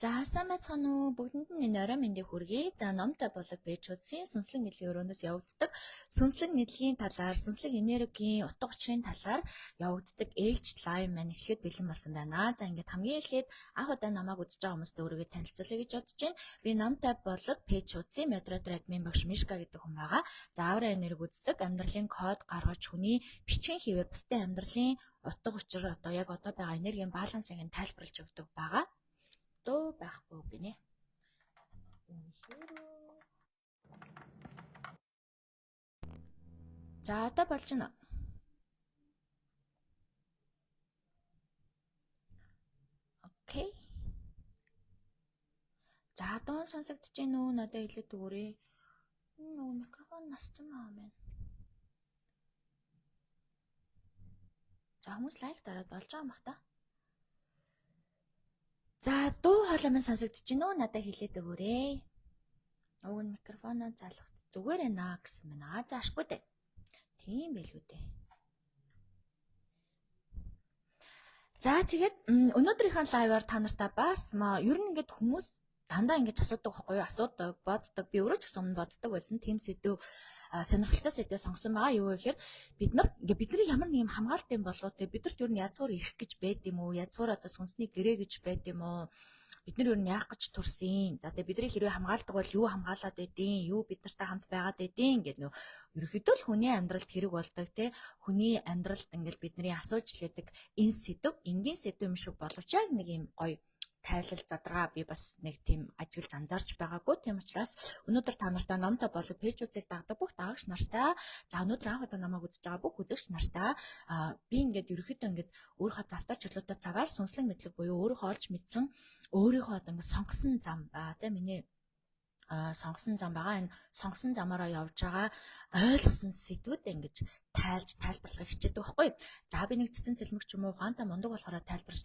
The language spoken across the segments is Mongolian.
За сайн байцгаана уу бүгдэнд нь энэ орой мэндийг хүргэе. За номтой болог пэйжүүдийн сүнслэг мэдлэгийн өрөөнөөс явагддаг сүнслэг мэдлэгийн талаар, сүнслэг энергийн утга учирын талаар явагддаг ээлж лайв маань эхлээд бэлэн болсон байна. За ингээд хамгийн эхлээд анх удаа намайг үзэж байгаа хүмүүстээ өөрийгөө танилцуулъя гэж бодож байна. Би номтой болог пэйжүүдийн модератор админ багш Мишка гэдэг хүн байгаа. За авра энерги үздэг, амьдралын код гаргаж хүний бичгийн хിവэ бусдын амьдралын утга учир одоо яг одоо байгаа энергийн балансыг нь тайлбарлаж өгдөг байгаа. Дөө байхгүй гинэ. За одоо болж байна. Окей. За дон сонсогдож байна уу? Надад хэлээд өгөөрэй. Нөгөө микрофон нассан маа байна. За хүмүүс лайк дараад болж байгаа юм бах та. За дуу хоолой маань сонсогдож байна уу? Надад хэлээд өгөөрэй. Уг нь микрофоноо залгах зүгээр ээ гэсэн байна. Заашгүй дээ. Тийм байлгүй дээ. За тэгээд өнөөдрийнхөө лайваар та нартай бас ер нь ингээд хүмүүс дандаа ингэж асуудаг байхгүй юу? Асуудаг, боддог. Би өөрөө ч гэсэн өмнө боддог байсан. Тийм сэдв сонирхолтой сэдв сонгосон байгаа. Юу гэхээр бидний ямар нэг юм хамгаалт юм болоо те бидэрт ер нь язгуур ирэх гэж байд юм уу? Язгуур одоо сүнсний гэрээ гэж байд юм уу? Бид нар ер нь яах гэж төрсөн? За тэгээ бидний хэрвээ хамгаалдаг бол юу хамгаалаад байдیں? Юу бид нартай хамт байгаад байдیں? Ингээд нөө ерөөхдөө л хүний амьдралд хэрэг болдог те хүний амьдралд ингээд бидний асууж лээдэг энэ сэдв энгийн сэдв юм шиг боловч яг нэг юм гоё тайлал задраа би бас нэг тийм ажиглаж анзаарч байгаагүй. Тийм учраас өнөөдөр та нартай номтой болог пэйжүүдийг дагдаг бүх дагагч нартай за өнөөдөр анх удаа намайг үзэж байгаа бүх үзэгч нартай би ингээд ерөөхдөө ингээд өөрийнхөө завтай чөлөөтэй цагаар сүнслэг мэдлэг буюу өөрийнхөө олж мэдсэн өөрийнхөө одоо ингээд сонгосон зам ба тийм миний сонгосон зам байгаа. Энэ сонгосон замаараа явж байгаа ойлгосон сэдвүүд ингэж тайлбарлахыг хичээдэг байхгүй. За би нэг цэцэн цэлмэгч юм уу ухаантай мундаг болохоор тайлбарч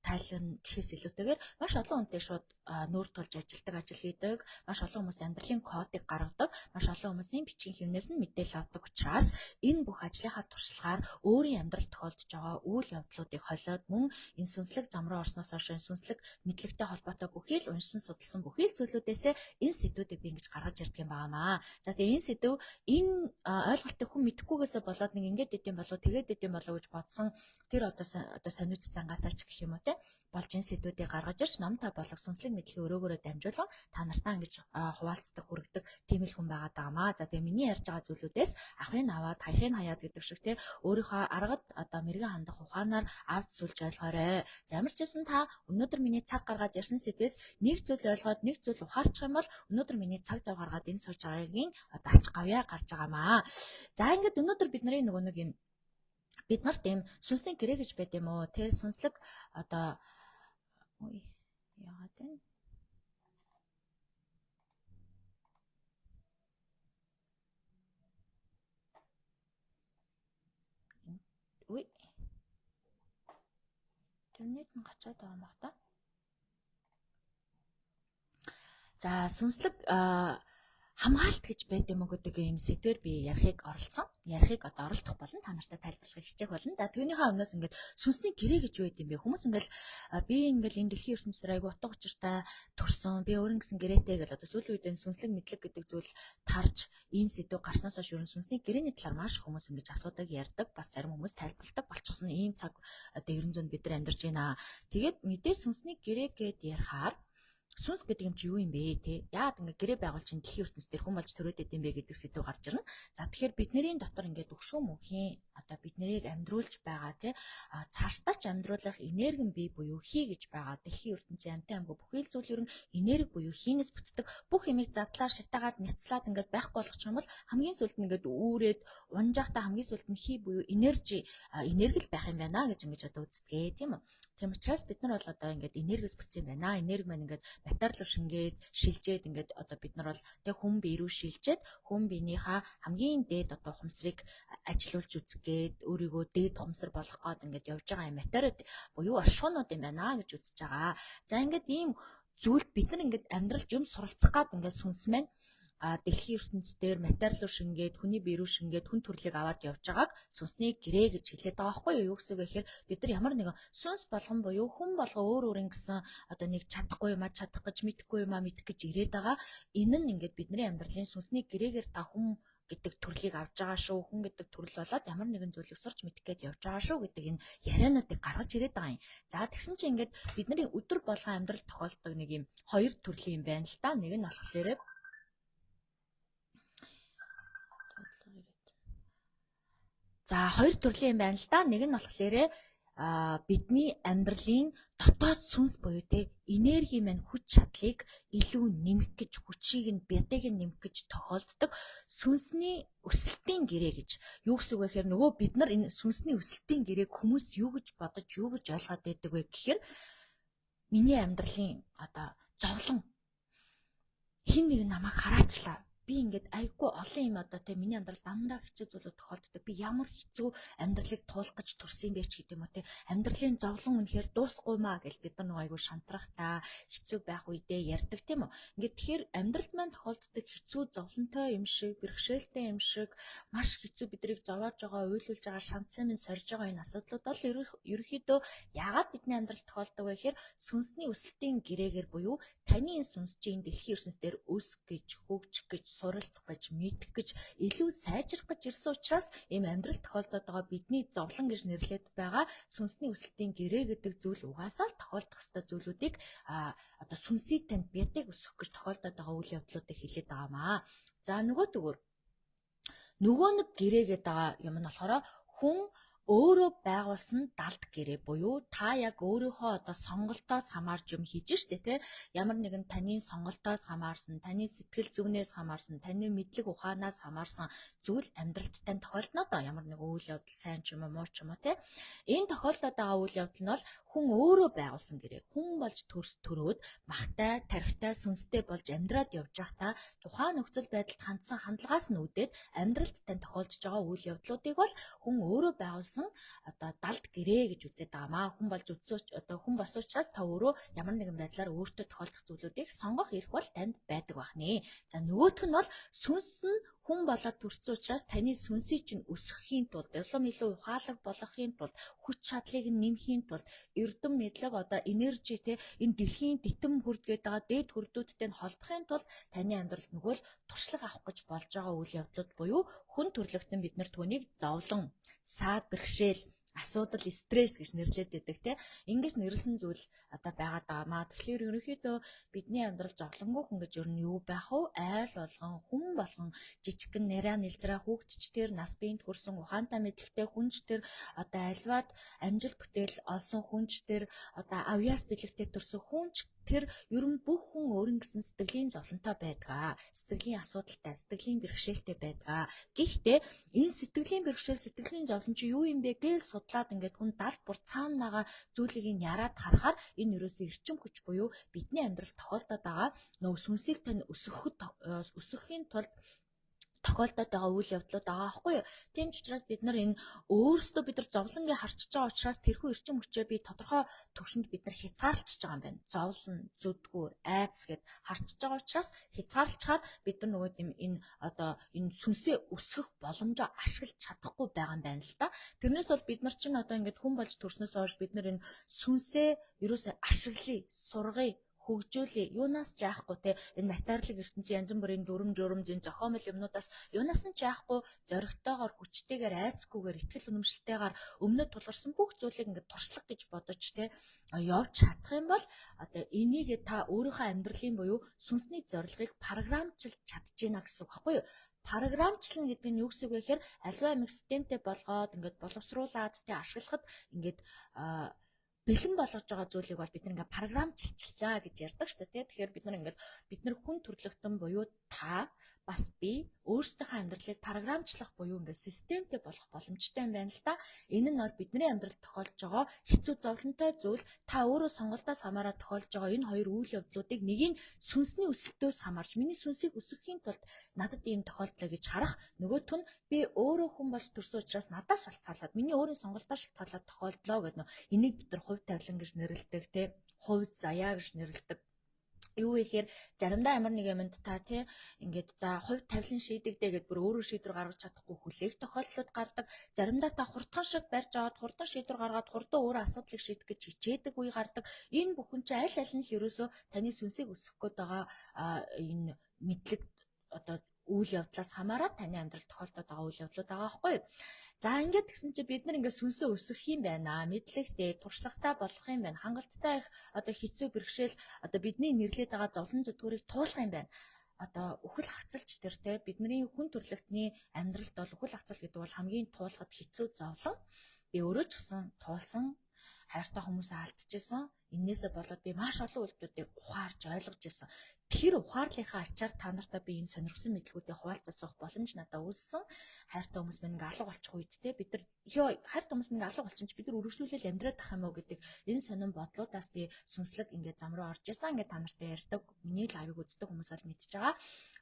тайлна гэхээс илүүтэйгээр маш олон хүнтэй шууд нүүр тулж ажилдаг, ажил хийдэг, маш олон хүмүүс амьдралын кодыг гаргадаг, маш олон хүмүүсийн бичгийн хэмнээс нь мэдээлэл авдаг учраас энэ бүх ажлынхаа туршлагаар өөрийн амьдралд тохиолдож байгаа үйл явдлуудыг холиод мөн энэ сүнслэг зам руу орсноос хойш сүнслэг мэдлэгтэй холбоотой бүхий л уншсан судалсан бүхий л зүйлүүдээс энэ сэдвүүдийг би ингэж гаргаж ирдэг юм байнамаа. За тэгээ энэ сэдв энэ ойлголтыг хүн мэдхгүйгээсээ болоод нэг ингэж идэм болов тэгээд идэм болов гэж бодсон тэр одоо сониуч цангаасаа ч гэх юм уу те болж энэ сэдвүүдийг гаргаж ирж номтой болог сүнслэг мэдлэгийн өрөөгөөрөө дамжуулан та нартай ингэж хуваалцдаг хүргэдэг тийм л хүн байгаад байгаамаа. За тэгээ миний ярьж байгаа зүйлүүдээс ахын аваад хаяхын хаяад гэдэг шиг те өөрийнхөө аргад одоо мэрэгэн хандах ухаанаар авч сүлж ойлгоорой. За ямар ч гэсэн та өнөөдөр миний цаг гаргаад ярьсан сэдвээс нэг зүйл ойлгоод нэг зүйл ухаарчих юм бол өнөөдөр миний цаг зав гаргаад энэ сууж байгаагийн одоо ач гавьяа гарч байгаамаа. За ингээд өнөөдөр бид нарын нөгөө нэг юм бид нарт ийм сүнсний гэрээ гэж байд юм уу? Тэ сүнслэг одоо яагаад вэ? Тэрнийд нь гацаад байгаа юм байна. За сүнслэг хамгаалт гэж байд юм уу гэдэг ийм сэдвээр би ярихыг оролцсон. Ярихыг одоо оролдох болон та нартай тайлбарлахыг хичээх болно. За түүнийхээ өмнөөс ингээд сүнсний гэрээ гэж байд юм бэ? Хүмүүс ингээл би ингээл энэ дэлхийн ертөнцийн айгу утга учиртай төрсөн. Би өөрийн гэсэн гэрээтэй гэл одоо сүүлийн үед сүнслэг мэдлэг гэдэг зүйл тарж ийм сэдв гарснаас хойш ерөн сүнсний гэрээний талаар маш хүмүүс ингэж асуудаг, ярьдаг, бас зарим хүмүүс тайлбарладаг болчихсон ийм цаг одоо 900 бид нар амьдарч байна. Тэгээд мэдээ сүнсний гэрээ гэд ярихаар сүнс гэдэг юм чи юу юм бэ те? Яагаад ингээ гэрээ байгуул чинь дэлхийн ертөнцийн дээр хүн болж төрөөд идэм бэ гэдэг сэдв гарч ирнэ. За тэгэхээр бидний дотор ингээ өгшөө мөнхийн одоо бид нарыг амьдруулж байгаа те цаашдаа ч амьдруулах энерги бий буюу хий гэж байгаа. Дэлхийн ертөнцийн амтай амгүй бүхэл зүйл ер нь энерги буюу хийнээс бүтдэг. Бүх юмыг задлаар шатаагаад няцлаад ингээ байхгүй болгочих юм бол хамгийн сүлд нь ингээ үүрээд унжаахтаа хамгийн сүлд нь хий буюу энерги л байх юм байна гэж ингэж одоо үздэг тийм үү? Тийм учраас бид нар бол одоо ингээд энергиэс бүтсэн байна. Энерги маань ингээд батарей руу шингээд шилжээд ингээд одоо бид нар бол тэг хүн бие рүү шилжээд хүн биенийхээ хамгийн дээд одоо ухамсарыг ажилуулж үзгээд өөрийгөө дээд ухамсар болгох гээд ингээд явж байгаа юм материуд буюу оршихуунууд юм байна гэж үзэж байгаа. За ингээд ийм зүйлд бид нар ингээд амьдралж юм суралцах гээд ингээд сүнс маань дэлхийн ертөнцийн дээр материал руу шингээд хүний бие рүү шингээд хүн төрлийг аваад явж байгааг сүнсний гэрээ гэж хэлээд байгаа байхгүй юу? Юу гэсэн үг гэхээр бид нар ямар нэгэн сүнс болгон буюу хүн болго өөр гэсэн одоо нэг чадахгүй юм чадах гэж мэдэхгүй юм мэдэх гэж ирээд байгаа. Энэ нь ингээд бидний амьдралын сүнсний гэрээгээр та хүн гэдэг төрлийг авж байгаа шүү. Хүн гэдэг төрөл болоод ямар нэгэн зүйлийг сурч мэдэх гээд явж байгаа шүү гэдэг энэ яриануудыг гаргаж ирээд байгаа юм. За тэгсэн чинь ингээд бидний өдөр болгон амьдрал тохиолдог нэг юм хоёр төрлийн юм байна л да. Нэг нь болохоор за хоёр төрлийн юм байна л да. Нэг нь болохоор бидний амьдралын дотоод сүнс буюу те энерги маань хүч чадлыг илүү нэмэх гэж хүчийг нь бядыг нь нэмэх гэж тохиолддог сүнсний өсөлтийн гэрээ гэж. Юу гэсэн үг вэ гэхээр нөгөө бид нар энэ сүнсний өсөлтийн гэрээг хүмүүс юу гэж бодож юу гэж ойлгоод байдаг вэ гэхээр миний амьдралын одоо зовлон хин нэг намайг хараачлаа. Би ингээд айгүй олон юм одоо те миний амьдрал дандаа хэцүү зүйлүүд тохиолддог. Би ямар хэцүү амьдралыг туулах гэж төрсөн юм бэ ч гэдэг юм уу те. Амьдралын зовлон үнэхээр дуусахгүй маа гэж бид нар нэг айгүй шантрах та хэцүү байх үедээ ярьдаг тийм үү. Ингээд тэгэхээр амьдралд маань тохиолддог хэцүү зовлонтой юм шиг, бэрхшээлтэй юм шиг маш хэцүү бидрийг зовоож байгаа, уйлуулж байгаа, шанцсан минь сорж байгаа энэ асуудлууд бол ерөөхдөө яагаад бидний амьдралд тохиолдог вэ гэхээр сүнсний өсөлтийн гэрээгээр буюу таны энэ сүнс чинь дэлхийн ертөнцийн дээр өс гэж, хөгжих гэж, суралцах гэж, мэдэх гэж, илүү сайжрах гэж ирсэн учраас ийм амьдрал тохиолдоод байгаа бидний зовлон гэж нэрлээд байгаа сүнсний өсөлтийн гэрээ гэдэг зүйл угаасаа л тохиолдох ёстой зүйлүүдийг одоо сүнсний танд бядыг өсгөх гэж тохиолдоод байгаа үйл явдлуудыг хэлээд байгаамаа. За нөгөө нэг гэрээ гэдэг байгаа юм нь болохоор хүн өөрөө байгуулсан далд гэрээ буюу та яг өөрийнхөө одоо сонголтоос хамаарч юм хийж штэ тий. Ямар нэгэн таны сонголтоос хамаарсан, таны сэтгэл зүйнээс хамаарсан, таны мэдлэг ухаанаас хамаарсан зүйл амьдралд тань тохиолдно доо. Ямар нэг үйл явдал сайн ч юм уу муу ч юм уу тий. Энэ тохиолдоод байгаа үйл явдал нь бол хүн өөрөө байгуулсан гэрээ. Хүн болж төрөөд махтай, тархитай, сүнстэй болж амьдраад явж байхдаа тухайн нөхцөл байдалд хандсан хандлагаас нүүдээд амьдралд тань тохиолдож байгаа үйл явдлуудыг бол хүн өөрөө байгуулсан одоо далд гэрээ гэж үзээд байгаамаа. Хүн болж хүн болсон учраас та өөрөө ямар нэгэн байдлаар өөртөө тохиолдох зүйлүүдийг сонгох эрх бол танд байдаг бахнэ. За нөгөөх нь бол сүнс нь хүн болоод төрсөн учраас таны сүнсийг чинь өсгөхийн тулд, улам илүү ухаалаг болгохын тулд, хүч чадлыг нэмэхийн тулд, эрдэм мэдлэг одоо энержи те энэ дэлхийн дитэм хүрдгээд байгаа дээд хүрдүүдтэй нь холбохын тулд таны амьдралд нөгөө л туршлага авах гэж болж байгаа үйл явдлууд буюу хүн төрлөختөн бид нар түүнийг зовлон, саад бэрхшээл, асуудал, стресс гэж нэрлэдэг байдаг те. Ингэж нэрлсэн зүйл одоо байгаад байгаамаа. Тэгэхээр ерөнхийдөө бидний амьдрал зовлонгүй хүн гэж ер нь юу байх вэ? Айл болгон, хүн болгон жижигхэн нарийн нэлзраа хүүхдчдэр, нас биеинд хүрсэн ухаантай мэдлэгтэй хүнчдэр одоо альваад амжилт бүтээл олсон хүнчдэр одоо авьяас бэлэгтэй төрсөн хүнч тэр ер нь бүх хүн өөрийн гэсэн сэтгэлийн зовлонтой байдаг. Сэтгэлийн асуудалтай, сэтгэлийн бэрхшээлтэй байдаг. Гэхдээ энэ сэтгэлийн бэрхшээл, сэтгэлийн зовлон чи юу юм бэ гэж судлаад ингээд хүн далд бүр цаанаага зүйлийг нь яраад харахаар энэ ерөөсөө эрчим хүч буюу бидний амьдралд тохиолдоод байгаа нөгөө сүнсийг тань өсгөхийн тулд тохиолдоод байгаа үйл явдлууд байгаа байхгүй юу. Тийм ч учраас бид нар энэ өөрсдөө бид нар зовлонгийн харчиж байгаа учраас тэрхүү эрчим хүчээ би тодорхой төвшөнд бид нар хязгаарлалцж байгаа юм байна. Зовлон, зүдгүүр, айдас гэд харчиж байгаа учраас хязгаарлалцахаар бид нар нөгөө энэ одоо энэ сүнсээ өсгөх боломжоо ашиглаж чадахгүй байгаа юм байна л да. Тэрнээс бол бид нар чинь одоо ингээд хүн болж төрснөөс хойш бид нар энэ сүнсээ ерөөсөө ашиглая, сургая, хөгжүүлээ. Юунаас ч яахгүй те энэ материалын ертөнцийн янз бүрийн дүрм журмжийн зохиомл юмнуудаас юунаас нь ч яахгүй зоригтойгоор хүчтэйгээр айцгүйгээр итгэл үнэмшилтэйгээр өмнөд тулгарсан бүх зүйлийг ингээд туршлага гэж бодож те явж чадах юм бол одоо энийг та өөрийнхөө амьдралын буюу сүнсний зорилгыг програмчлж чадчихна гэсэн үг байхгүй юу? Програмчлал гэдэг нь юу гэсэн үг вэ гэхээр аливаа амиг системтэй болгоод ингээд боловсруулад те ашиглахад ингээд бэлэн болгож байгаа зүйлийг бол бид нэг програмчлалаа гэж ярьдаг шүү дээ. Тэгэхээр бид нар бид хүн төрлөختөн буюу та бас би өөрсдийнхөө амьдралыг програмчлах буюу системтэй болох боломжтой юм байна л да. Энэ нь бол бидний амьдралд тохиолж байгаа хэцүү зовлонтой зүйл та өөрөө сонголтоос хамаараа тохиолж байгаа энэ хоёр үйл явдлуудыг нэг нь сүнсний өсөлтөөс хамаарч миний сүнсийг өсгөхийн тулд надад ийм тохиолдлоо гэж харах, нөгөөт нь би өөрөө хүн болж төрсөн учраас надаас шалтгаалаад миний өөрийн сонголтоос шалтгаалаад тохиолдлоо гэдэг нь энийг бид нар хувь тавилан гэж нэрлэдэг те хувь заяа гэж нэрлэдэг. Юу гэхээр заримдаа ямар нэг юмд та тий ингээд за хувь тавилан шийдэгдээ гэд бүр өөрөө шийдвэр гаргаж чадахгүй хүлээх тохиолдлууд гардаг. Заримдаа та хурдхан шиг барьж аваад хурдан шийдвэр гаргаад хурдан өөрөө асуудлыг шийдэх гэж хичээдэг үе гардаг. Энэ бүхэн чинь аль аль нь л ерөөсөө таны сүнсийг өсгөх гээд байгаа энэ мэдлэг одоо үйл явдлаас хамаарат таны амьдрал тохиолдоод байгаа үйл явдлууд байгаа байхгүй юу? За ингээд гэсэн чи бид нар ингээд сүнсээ өсгөх юм байна. Мэдлэгтэй, туршлагатай болох юм байна. Хангалттай их одоо хэцүү бэрхшээл одоо бидний нэрлээд байгаа зовлон зүтгүүрийг туулах юм байна. Одоо үхэл хацалч тэр те бидний хүн төрлөختний амьдралд бол үхэл хацал гэдэг бол хамгийн туулахад хэцүү зовлон. Би өөрөө ч гэсэн туулсан, хайртай хүмүүсээ алдчихсан. Иннээсээ болоод би маш олон үйлдэлүүдийг ухаарж ойлгож ирсэн. Тэр ухаарлынхаа ачаар та нартай би энэ сонирхсан мэдлгүүдийг хуваалцаж суух боломж надад үүссэн. Хайртай хүмүүс минь ингээ алга болчих үед те бид нар хайртай хүмүүс ингээ алга болчихсон ч бид нар үргэлжлүүлэл амьдраад тах юм уу гэдэг энэ сонин бодлуудаас би сүнслэг ингээ зам руу орж исэн. Ингээ та нартай ярьдаг, миний лайвыг үздэг хүмүүс бол мэдчихэж байгаа.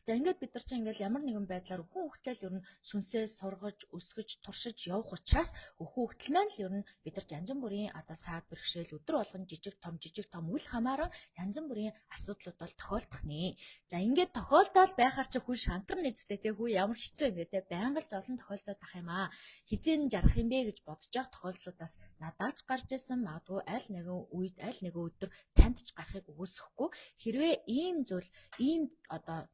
За ингээд бид нар чинь ингээл ямар нэгэн байдлаар өхөн хөлтөл ер нь сүнсээ сургаж, өсгөж, туршиж явах учраас өхөн хөлтөл маань л ер нь бид нар янз бүрийн одоо саад бэрхшээл өдөр болгон жижиг том үл хамааран янз бүрийн асуудлууд бол тохиолдох нэ. За ингээд тохиолдоод байхаар чи хүн шантар нэцтэй те хүү ямар хэцүү юм бэ те байнга л зовлон тохиолдоод ах юм аа. Хизээ жарах юм бэ гэж бодож байгаа тохиолдлуудаас надад ч гарч ирсэн магадгүй аль нэгэн үед аль нэгэн өдөр танд ч гарахыг үгүйсэхгүй. Хэрвээ ийм зүйл ийм одоо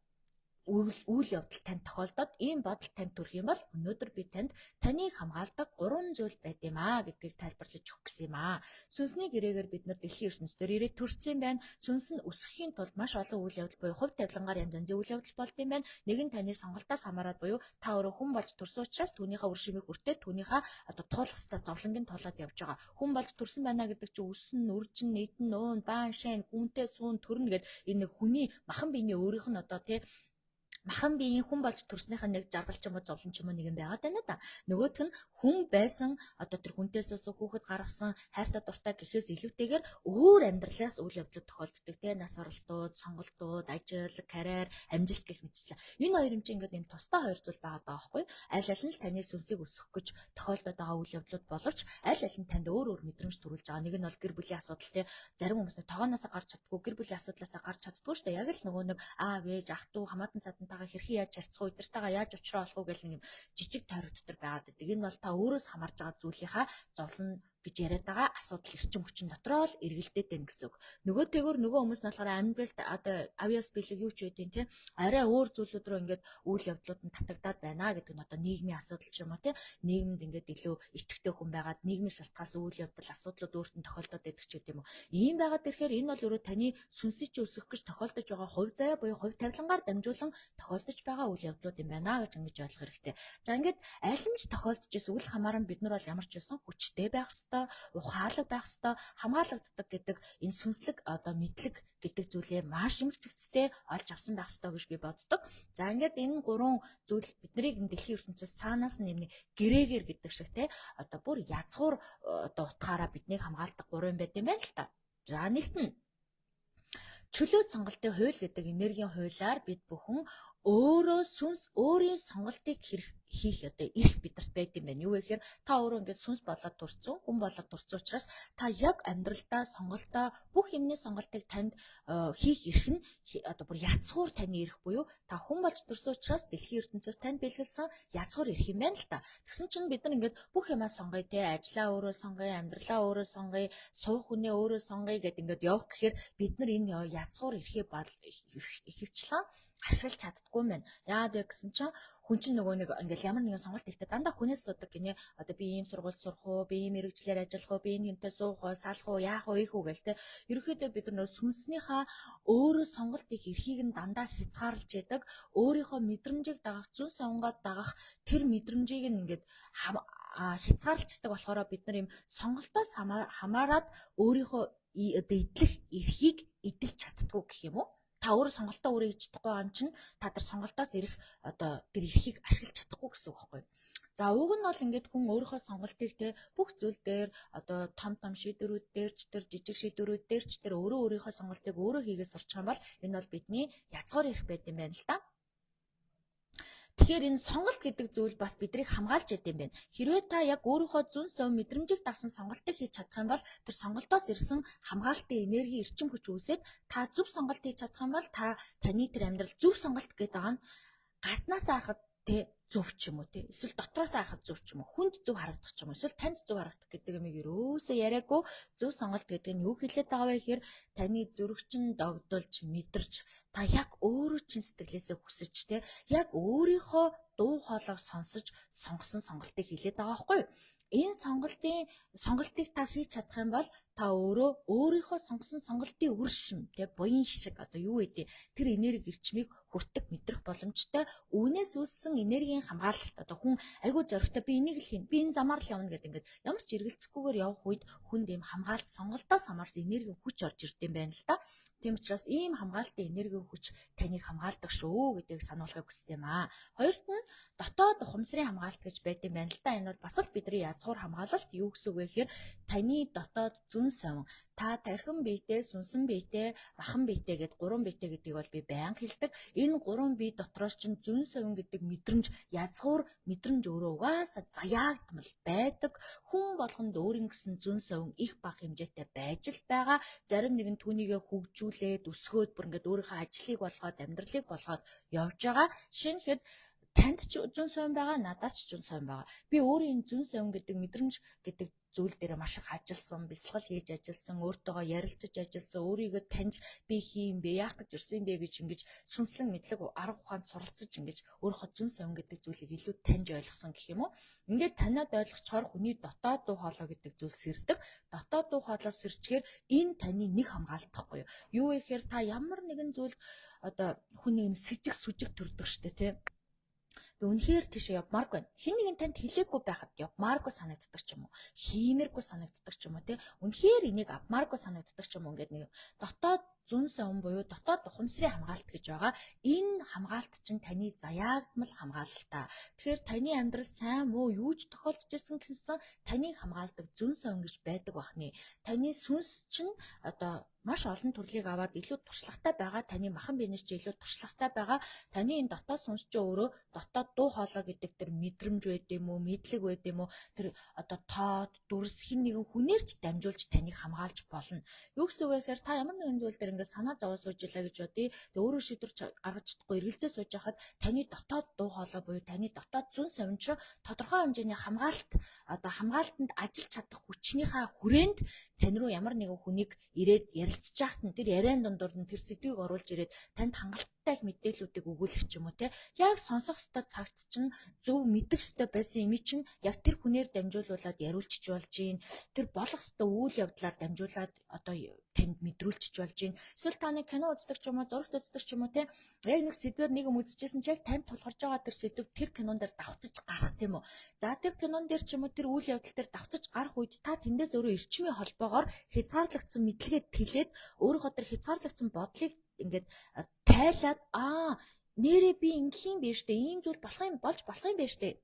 үйл явдал танд тохиолдоод ийм бодол танд төрөх юм бол өнөөдөр би танд таныг хамгаалдаг 3 зүйл байд юм аа гэдгийг тайлбарлаж өгөх гэсэн юм аа. Сүнсний гэрээгээр бид нар дэлхийн ертөнцийн ирээд төрсөн юм байна. Сүнс нь өсөхийн тулд маш олон үйл явдал буюу хувь тавилангаар янз янзын үйл явдал болд юм байна. Нэг нь таны сонголтоос хамаарат буюу та өөрөө хүн болж төрсөн учраас түүнийхээ үр шимийг хүртээд түүнийхээ одоо туулах хэвээр зовлонгийн тулаад явж байгаа. Хүн болж төрсөн байна гэдэг чинь өсөн, үржин, нэгдэн, нуун, баан, шайн, хүнтэй суун, төрнө гэдэг энэ хүний махан биений өөрийнх нь одоо тий махан биеийн хүн болж төрснийхээ нэг жаргал ч юм уу зовлон ч юм уу нэг юм байгаад байна да. Нөгөөх нь хүн байсан одоо тэр хүнтээсээс хүүхэд гаргасан хайртай дуртай гэхээс илүүтэйгээр өөр амьдралаас үйл явдлууд тохиолддог те нас оролтууд, сонголтууд, ажил, карьер, амжилт гэх мэтчлээ. Энэ хоёр юм чинь ингээд юм тусдаа хоёр зүйл байгаа даа байхгүй. Аль аль нь таны сүнсийг өсгөх гэж тохиолдоод байгаа үйл явдлууд боловч аль аль нь танд өөр мэдрэмж төрүүлж байгаа. Нэг нь бол гэр бүлийн асуудал те зарим хүмүүс тогооноосоо гарч чаддгүй, гэр бүлийн асуудлаасаа гарч чаддгүй шүү дээ. Яг л нөгөө нэг аав ээж ах トゥ хамаатан садан хэрхэн яаж харьцах уу, эдэртэйгээ яаж уулзраа болох уу гэх нэг юм жижиг тойрог дотор байгаад байдаг. Энэ бол та өөрөөс хамаарж байгаа зүйлийнхаа зовлон гэж яриад байгаа асуудал эрчим хүчин дотроо л эргэлдээд байна гэсэн үг. Нөгөөтэйгөр нөгөө хүмүүс нь болохоор амьдралд одоо авиас бэлэг юу ч үгүй тийм арай өөр зүйлүүд рүү ингээд үйл явдлууд нь татагдаад байна гэдэг нь одоо нийгмийн асуудал ч юм уу тийм нийгэмд ингээд илүү итгэвтэй хүн байгаад нийгмийн шалтгаанаас үйл явдал асуудлууд өөрт нь тохиолдоод байдаг ч гэдэг юм уу. Ийм байгаад ирэхээр энэ бол өөрөө таны сүнсийг өсгөх гэж тохиолдож байгаа хувь заяа буюу хувь тавилангаар дамжуулан тохиолдож байгаа үйл явдлууд юм байна гэж ингэж ойлгох хэрэгтэй. За ингээд аль нь ч тохиолдож ирсэн үйл хамааран бид нар бол ямар ч байсан хүчтэй байх ёстой, ухаалаг байх ёстой, хамгаалагддаг гэдэг энэ сүнслэг одоо мэдлэг гэдэг зүйлээ маш их цэгцтэй олж авсан байх ёстой гэж би боддог. За ингээд энэ 3 зүйл биднийг дэлхийн ертөнцөөс цаанаас нь нэмний гэрээгээр гэдэг шиг те одоо бүр язгуур одоо утгаараа биднийг хамгаалдаг 3 юм байт юм байна л та. За нэгт нь чөлөөт сонголтын хууль гэдэг энергийн хуулиар бид бүхэн өөрөө сүнс өөрийн сонголтыг хийх одоо эрх бидэрт байд юм байна. Юу вэ гэхээр та өөрөө ингээд сүнс болоод төрсөн, хүн болоод төрсөн учраас та яг амьдралдаа сонголтоо бүх юмны сонголтыг танд хийх эрх нь одоо бүр язгуур таны эрх буюу та хүн болж төрсөн учраас дэлхийн ертөнцөөс танд бэлгэлсэн язгуур эрх юм байна л та. Тэгсэн чинь бид нар ингээд бүх юмаа сонгоё те, ажлаа өөрөө сонгоё, амьдралаа өөрөө сонгоё, суух хүнээ өөрөө сонгоё гэд ингээд явах гэхээр бид нар энэ язгуур эрхээ ихэвчлэн ашиглаж чаддгүй юм байна. Яагаад вэ гэсэн чинь хүн чинь нөгөө нэг ингээл ямар нэгэн сонголт ихтэй дандаа хүнээс судаг гинэ. Одоо би ийм сургууль сурах уу, би ийм мэрэгчлэр ажиллах уу, би энэ гэнтэй суух уу, салах уу, яах уу, ийх үү гэлтэй. Ерөнхийдөө бид нар сүнснийхаа өөрөө сонголт их эрхийг нь дандаа хязгаарлаж яадаг. Өөрийнхөө мэдрэмжийг дагах, зүн сонгоод дагах тэр мэдрэмжийг нь ингээд хязгаарлаждаг болохоор бид нар ийм сонголтоос хамаарад өөрийнхөө одоо идэх эрхийг эдэлж чаддгүй гэх юм уу? Та өөрөө сонголтоо өөрөө хийж чадахгүй юм чинь та тэр сонголтоос ирэх одоо тэр эрхийг ашиглаж чадахгүй гэсэн үг байхгүй юу? За уг нь бол ингээд хүн өөрийнхөө сонголтыг те бүх зүйл дээр одоо том шийдвэрүүд дээр ч тэр жижиг шийдвэрүүд дээр ч тэр өөрийнхөө сонголтыг өөрөө хийгээд сурчих юм бол энэ бол бидний язгуур эрх байд юм байна л да. Тэгэхээр энэ сонголт гэдэг зүйл бас бидрийг хамгаалж яд юм байна. Хэрвээ та яг өөрийнхөө зүн сөв мэдрэмжийг дагсан сонголтыг хийж чадах юм бол тэр сонголтоос ирсэн хамгаалтын энерги, эрчим хүч үүсээд та зөв сонголт хийж чадах юм бол таны тэр амьдрал зөв сонголт гэдэг байгаа нь гаднаас харахад тэ зөв ч юм уу те эсвэл дотроос харахад зөв ч юм уу хүнд зөв харагдах ч юм уу эсвэл танд зөв харагдах гэдэг юмыг ерөөсөө яриаггүй зөв сонголт гэдэг нь юу хэлээд байгаа вэ гэхээр таны зүрхчин догдолж мэдэрч та яг өөрөө чин сэтгэлээсээ хүсэж те яг өөрийнхөө дуу хоолойг сонсож сонгосон сонголтыг хэлээд байгаа байхгүй юу? Энэ сонголтыг та хийж чадах юм бол та өөрөө өөрийнхөө сонгосон сонголтын үр шим те буян шиг одоо юу гэдэг тэр энерги эрчмийг хүртэх мэдрэх боломжтой үүнээс үүссэн энергийн хамгаалалт одоо хүн айгүй зоригтой би энийг л хийн би энэ замаар л явна гэдэг ингээд ямар ч эргэлцэхгүйгээр явах үед хүнд ийм хамгаалт сонголтоос хамаарсан энергийн хүч орж ирд юм байна л да. Тийм учраас ийм хамгаалтын энергийн хүч таныг хамгаалдаг шүү гэдгийг сануулгыг хүсдэг юм аа. Хоёрт нь дотоод ухамсарын хамгаалт гэж байд юм байна л да. Энэ бол бас л бидний язгуур хамгаалалт юу гэсэн үг вэ гэхээр таны дотоод зүн совин та тархин биетэй, сүнсэн биетэй, махан биетэй гэд гурван биетэй гэдгийг бол би байнга хэлдэг. Энэ гурван бие дотроос чинь зүн совин гэдэг мэдрэмж язгуур мэдрэмж өөрөө угаасаа заяагдмал байдаг. Хүн болгонд өөрийн гэсэн зүн совин их бага хэмжээтэй байж л байгаа. Зарим нэгэн түүнийгээ хөгжүүлээд өсгөөд бүр ингээд өөрийнхөө ажлыг болгоод амьдралыг болгоод явж байгаа. Жишээлхэд танд ч зүн совин байгаа, надад ч зүн совин байгаа. Би өөрийн зүн совин гэдэг мэдрэмж гэдэг зүйл дээр маш их ажилласан, бясалгал хийж ажилласан, өөртөөгөө ярилцаж ажилласан, өөрийгөө таньж би хийм бэ, яах гэж ирсэн бэ гэж ингэж сүнслэг мэдлэг арга ухаанд суралцаж ингэж өөрийнхөө зүн совин гэдэг зүйлийг илүү таньж ойлгосон гэх юм уу? Ингээд таниад ойлгочхоор хүний дотоод дуу хоолой гэдэг зүйл сэрдэг. Дотоод дуу хоолой сэрчгээр энэ таны нэг хамгаалт тахгүй юу? Юу вэ гэхээр та ямар нэгэн зүйл одоо хүний юм сэжиг төрдөг штэ тий. Үнэхээр тийш явмааргүй байна. Хин нэгэн танд хэлээгүй байхад явмааргүй санагддаг ч юм уу. Хиймээргүй санагддаг ч юм уу тий. Үнэхээр энийг авмааргүй санагддаг ч юм уу ингээд нэг дотоод зүн совин буюу дотоод ухамсарын хамгаалт гэж байгаа. Энэ хамгаалт чинь таны заяагдмал хамгаалалтаа. Тэгэхээр таны амьдрал сайн муу юу ч тохиолдож ирсэн гэсэн таныг хамгаалдаг зүн совин гэж байдаг бахны. Таны сүнс чинь одоо маш олон төрлийг аваад илүү туршлагатай байгаа, таны махан биенээс ч илүү туршлагатай байгаа. Таны энэ дотоод сүнс чинь өөрөө дотоод дуу хоолой гэдэг тэр мэдрэмж байд юм уу, мэдлэг байд юм уу, тэр одоо тоод, дүрс хин нэгэн хүнээр ч дамжуулж таныг хамгаалж болно. Юу гэсэн үг вэ гэхээр та ямар нэгэн зүйл дээр ингээд санаа зовоо сууж илаа гэж бодъё. Тэгээ өөрөө шийдвэр гаргаж чадахгүй эргэлзээ сууж байхад таны дотоод дуу хоолой буюу таны дотоод зүн совин ч тодорхой хэмжээний хамгаалтанд ажиллаж чадах хүчнийхээ хүрээнд тань руу ямар нэгэн хүнийг ирээд ярилцж яахт нь тэр яриан дундуур нь тэр сэдвийг оруулж ирээд танд хангалттай мэдээллүүдийг өгүүлэх ч юм уу те яг сонсох ёстой цагт чинь зөв мэдэх ёстой байсан юм чинь яг тэр хүнээр дамжуулуулаад яриулчих болж гин тэр болох ёстой үйл явдлаар дамжуулаад одоо танд мэдрүүлчих болж гин эсвэл та нэг кино үздэг ч юм уу зурагт үздэг ч юм уу те яг нэг сэдвээр нэг юм үзчихсэн ч яг танд тулгарч байгаа тэр сэдв тэр кинон дээр давцаж гарах тийм үү за тэр кинон дээр ч юм уу тэр үйл явдал дээр давцаж гарах үед та тэндээс өөрөө эрчмийн холбоогоор хязгаарлагдсан мэдлэгээ тэлээд өөрийнхөө тэр хязгаарлагдсан бодлыг ингээд тайлаад нэрээ би ингэхийн биш үү ийм зүйл болох юм болж болох юм биш үү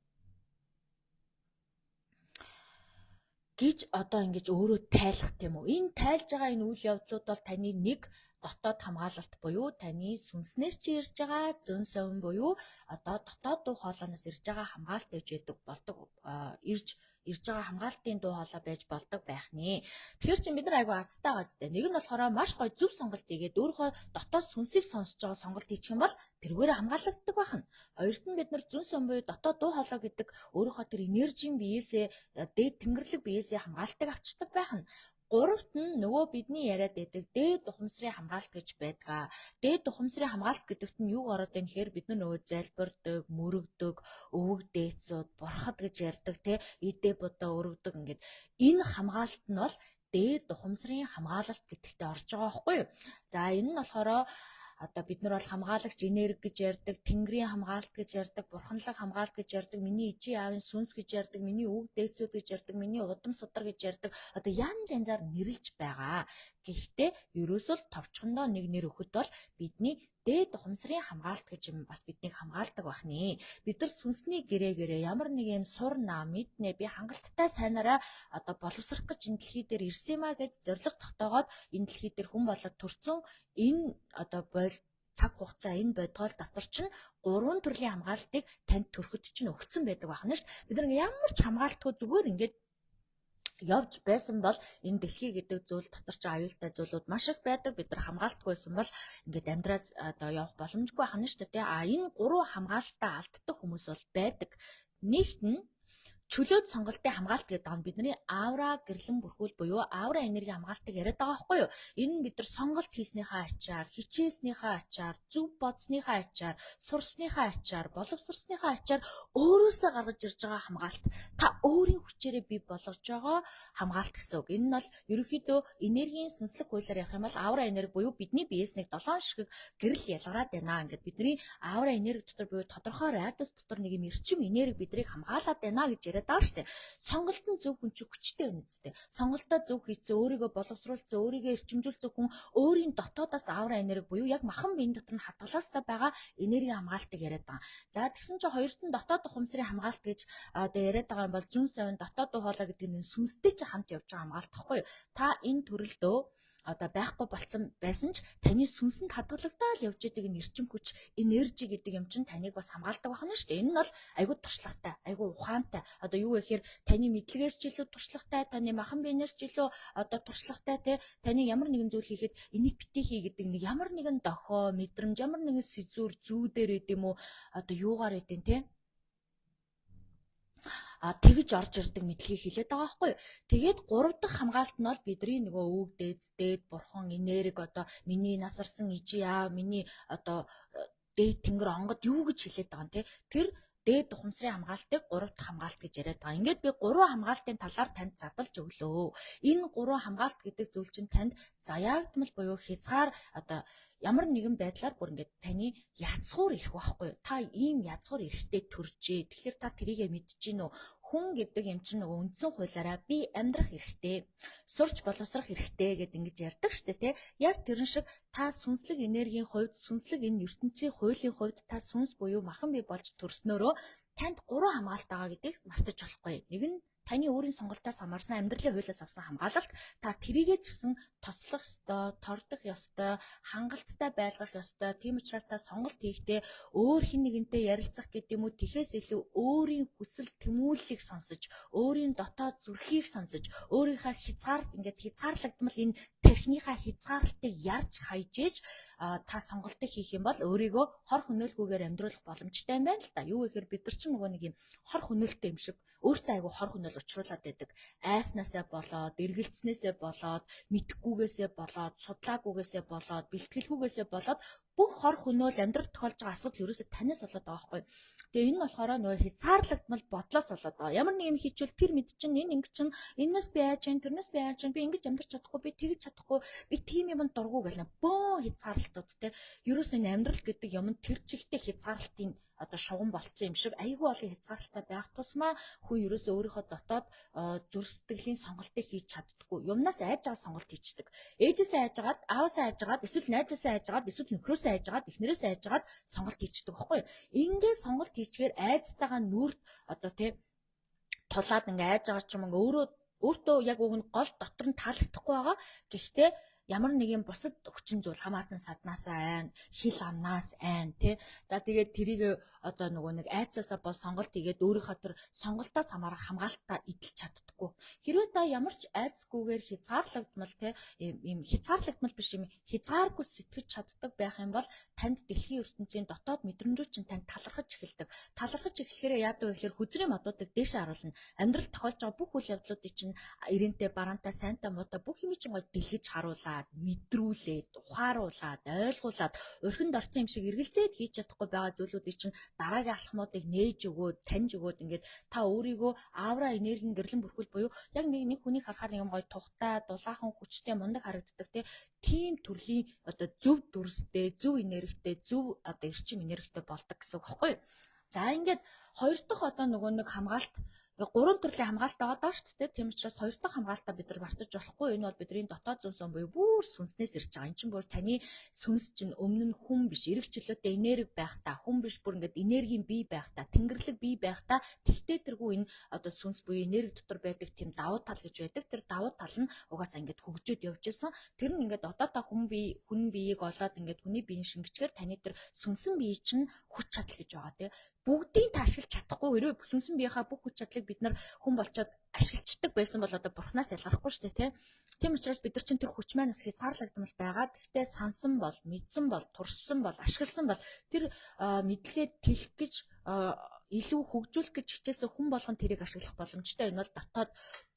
гэж одоо ингэж өөрөө тайлах тийм үү энэ тайлж байгаа энэ үйл явдлууд бол таны нэг дотоод хамгаалалт буюу таны сүнснээс чи ирж байгаа зөн совин буюу одоо дотоод дуу хоолойноос ирж байгаа хамгаалт гэж байдаг болдог ирж байгаа хамгаалтын дуу хоолой байж болдог байх нэ. Тэгэхээр чи бид нар айгу азтай байгаа зү. Нэг нь болохоор маш гоё зөв сонголт хийгээд өөрийнхөө дотоод сүнсийг сонсож байгаа сонголт хийчих юм бол тэрүүгээр хамгаалагддаг байна. Хоёрт нь бид нар зүүн сон буюу дотоод дуу хоолой гэдэг өөрийнхөө тэр энержийн биеэсээ дээд тэнгэрлэг биеэсээ хамгаалалтыг авчдаг байна. Гуравт нь нөгөө бидний яриад байдаг дээд ухамсарын хамгаалт гэж байдаг. Дээд ухамсарын хамгаалт гэдэгт нь юу ороод байна гэхээр бид нар нөгөө залбирдаг, мөрөгдөг, өвөг дээцүүд, бурхад гэж ярьдаг те идэ бодоо өргөдөг ингээд энэ хамгаалт нь бол дээд ухамсарын хамгаалалт гэдэгтээ орж байгаа байхгүй юу? За энэ нь болохоор одоо бид нар бол хамгаалагч энерги гэж ярьдаг, тэнгэрийн хамгаалт гэж ярьдаг, бурханлаг хамгаалт гэж ярьдаг, миний ичийн аавын сүнс гэж ярьдаг, миний өвөг дээдсүүд гэж ярьдаг, миний удам судар гэж ярьдаг. Одоо янз янзаар нэрлэж байгаа. Гэхдээ ерөөсөө товчхондоо нэг нэр өгөхөд бол бидний дээд ухамсарын хамгаалт гэж юм бас биднийг хамгаалдаг байх нэ. Бид нар сүнсний гэрээ ямар нэг юм сурна мэднэ би хангалттай сайнараа одоо боловсрох гэж энэ дэлхий дээр ирсэн юмаа гэж зориг тогтоогоод энэ дэлхий дээр хүн болоод төрсөн энэ одоо цаг хугацаа энэ бодгол дотор чинь 3 төрлийн хамгаалтыг танд төрөхөд чинь өгсөн байдаг байна шүү дээ. Бид нар ямар ч хамгаалтгүй зүгээр ингээд явж байсан бол энэ дэлхий гэдэг зүйл дотор ч аюултай зүйлүүд маш их байдаг. Бид нар хамгаалтгүйсэн бол ингээд амьдраад одоо явах боломжгүй байна шүү дээ. Энэ 3 хамгаалтаа алддаг хүмүүс бол байдаг. Нэгт нь чөлөөт сонголтын хамгаалт гэдэг нь бидний аура гэрлэн бүрхүүл буюу аура энерги хамгаалтыг яриад байгаа байхгүй юу? Энэ нь бид нар сонголт хийснийхаа ачаар, хичээснийхаа ачаар, зөв бодсныхаа ачаар, сурсныхаа ачаар, боловсрсныхаа ачаар өөрөөсөө гаргаж ирж байгаа хамгаалт. Та өөрийн хүчээрээ бий болгож байгаа хамгаалт гэсэн үг. Энэ нь бол ерөнхийдөө энергийн сүнслэг хуулиар ярих юм бол аура энерги буюу бидний биеэс нэг 7 ширхэг гэрэл ялгараад байна. Ингээд бидний аура энерги дотор буюу тодорхой радиус дотор нэг юм эрчим энерги бидрийг хамгаалаад байна гэж яриад байгаа шүү дээ. Сонголт нь зөв хүн чи хүчтэй байна үстэй. Сонголтоо зөв хийцэн, өөрийгөө боловсруулсан, өөрийгөө эрчимжүүлсэн хүн өөрийн дотоодоос аура энерги буюу яг махан биеийн дотор нь хадгалаастай байгаа энерги хамгаалтыг яриад байгаа. За тэгсэн чинь хоёрт нь дотоод ухамсарын хамгаалт гэж одоо яриад байгаа юм бол зүүн совин дотоод дуу хоолой гэдэг нь сүнстэй чи хамт явж байгаа хамгаалт гэхгүй юу? Та энэ төрөлдөө одоо байхгүй болсон байсан ч таны сүнсэнд хадгалагдаад явж байгаа энэ эрчим хүч, энержи гэдэг юм чинь таныг бас хамгаалдаг байна шүү дээ. Энэ нь бол айгүй туршлагатай, айгүй ухаантай. Одоо юу вэ гэхээр таны мэдлэгээс ч илүү туршлагатай, таны махан биенээс ч илүү одоо туршлагатай те таны ямар нэгэн зүйл хийхэд энийг битгий хий гэдэг нэг ямар нэгэн дохио, мэдрэмж, ямар нэгэн сэзүр зүүдээр идэм үү одоо юугаар идэм те тэгж орж ирдэг мэдлэгийг хэлээд байгаа байхгүй юу. Тэгээд 3 дахь хамгаалт нь бол бидний нөгөө өвөг дээд бурхан энерги одоо миний насарсан ижи аа миний одоо дээд тэнгэр онгод юу гэж хэлээд байгаа юм те. Тэр дээд ухамсарын хамгаалтыг 3 дахь хамгаалт гэж яриад байгаа. Ингээд би 3 хамгаалтын талаар танд задлж өглөө. Энэ 3 хамгаалт гэдэг зүйл чинь танд заяагдмал буюу хязгаар одоо ямар нэгэн байдлаар бүр ингээд таны язгуур ирэх байхгүй юу? Та ийм язгуур ирэхтэй төржээ. Тэгэхээр та тэрийгэ мэдчихэв нөө. Хүн гэдэг юм чинь нөгөө үндсэн хуулиараа би амьдрах эрхтэй, сурч боловсрох эрхтэй гэдэг ингэж ярьдаг штэ тий. Яг тэрэн шиг та сүнслэг энергийн хувьд, сүнслэг энэ ертөнцийн хуулийн хувьд та сүнс буюу махан бий болж төрснөөрөө танд 3 хамгаалт байгаа гэдгийг мартаж болохгүй. Нэг нь таны өөрийн сонголтоос хамаарсан амьдралын хуулиас авсан хамгаалалт, та тэрийгээ ч гэсэн тослох ёстой, тордох ёстой, хангалттай байлгах ёстой. Тийм учраас та сонголт хийхдээ өөр хэн нэгэнтэй ярилцах гэдэг юм уу, тэхээс илүү өөрийн хүсэл тэмүүллийг сонсож, өөрийн дотоод зүрхийг сонсож, өөрийнхөө хязгаарлагдмал энэ тархиныхаа хязгаарлалтыг ярьж хайж ээж та сонголтыг хийх юм бол өөрийгөө хор хөнөөлгүйгээр амьдруулах боломжтой юм байна л да. Юу гэхээр бид нар ч нөгөө нэг юм хор хөнөөлтэй юм шиг өөртөө айгу хор хөнөөл учруулад байдаг. Айснасаа болоод, эргэлцснээсээ болоод, мэдхгүйгээсээ болоод, судлаагүйгээсээ болоод, бэлтгэлгүйгээсээ болоод бүх хор хөнөөл амьдрал тохиолж байгаа асуудал ерөөсөө танаас болоод байгаа байхгүй. Тэгээ энэ болохоор нөгөө хязгаарлагдмал бодлоос болоод байгаа. Ямар нэг юм хийчихвэл тэр мэд чинь энэ ингэ чинь энэс би яаж чинь тэрнээс би яаж чинь би ингэж амьдарч чадахгүй би тэгж чадахгүй би тийм юмд дургу гэл бөө хязгаарлалтууд те. Ерөөсөө энэ амьдрал гэдэг юм тэр чигтээ хязгаарлалтын одоо шугам болцсон юм шиг айгүй олон хязгаарлалтай байх тусмаа хүн ерөөсөө өөрийнхөө дотоод зүрх сэтгэлийн сонголтыг хийж чаддаггүй. Юмнаас айж байгаа сонголт хийчихдэг. Ээжээсээ айжгаад, ааваасаа айжгаад, эсвэл найзаасаа айжгаад, эсвэл нөхрөөсөө айжгаад, эхнэрээсээ айжгаад сонголт хийчихдэг байхгүй юу? Ингээд сонголт хийчихээр айцтайгаа нүрд одоо тий тулаад ингээ айж байгаа ч юм ингээ өөртөө яг уг нь гол дотор нь таалагдахгүй байгаа. Гэхдээ ямар нэгэн бусад хүчин зүйл хамаатан саднаасаа айн, хил амнаас айн тий. За тэгээд тэрийг одоо нөгөө нэг айцаасаа бол сонголт хийгээд өөрийнхөө тэр сонголтоос хамгаалтаа идэлж чаддаггүй. Хэрвээ та ямар ч айцгүйгээр хязгаарлагдмал тий ийм хязгаарлагдмал биш юм хязгааргүй сэтгэж чаддаг байх юм бол танд дэлхийн ертөнцийн дотоод мэдрэмжүүд чинь танд талархаж эхэлдэг. Талархаж эхлэхээр яадаг вэ гэхээр хүзрийн модуудыг дээшээ харуулна. Амьдрал тохиолж байгаа бүх үйл явдлуудыг чинь ирэнтэй, бараантай, сайнтай, муутай бүх юм чинь гой дэлгэж харуулад, мэдрүүлээд, ухааруулад, ойлгуулад, өрхөнд орсон юм шиг эргэлзээд хийж чадахгүй байгаа зүйлүүдийг чинь дараагийн алхмуудыг нээж өгөөд, таньж өгөөд ингээд та өөрийгөө аавра энергийн гэрлэн бүрхүүл буюу яг нэг хүнийг харахаар юм гой тухтай, дулаахан, хүчтэй, мундаг харагддаг тийм төрлийн одоо зөв дүрстэй, зөв энергитэй, зөв одоо эрчим энергитэй болдог гэсэн үг байхгүй юу? За ингээд хоёр дахь одоо нөгөө нэг хамгаалт гурван төрлийн хамгаалт байгаа даа шүү дээ. Тийм учраас хоёр дахь хамгаалтаа бид нар мартаж болохгүй. Энэ бол бидний дотоод зүүн сон буюу бүр сүнснээс ирж байгаа. Энд чинь бүр таны сүнс чинь өмнө нь хүн биш, эрэг чөлөөтэй энерги байх та, хүн биш бүр ингээд энергийн бий байх та, тэнгэрлэг бий байх та. Тэгтээ тэргүй энэ одоо сүнс буюу энерги дотор байдаг тийм давуу тал гэж байдаг. Тэр давуу тал нь угаасаа ингээд хөгжөөд явж исэн. Тэр нь ингээд одоо та хүн биеийг олоод ингээд хүний биеийн шингэчгээр таны тэр сүнсэн бие чинь хүч чадал гэж байгаа тийм. Бүгдийг таашилж чадахгүй хэрвээ сүнсэн биеийнхаа бүх хүч чадлыг бид нар хүн болчоод ашиглацдаг байсан бол одоо бурхнаас ялгархгүй шүү дээ тийм учраас бид нар чинь тэр хүч маань бас хязгаарлагдмал байгаа. Гэхдээ сансан бол, мэдсэн бол, туршсан бол, ашигласан бол тэр мэдлэгээ тэлэх гэж илүү хөгжүүлэх гэж хичээсэн хүн болгон тэрийг ашиглах боломжтой. Энэ бол дотоод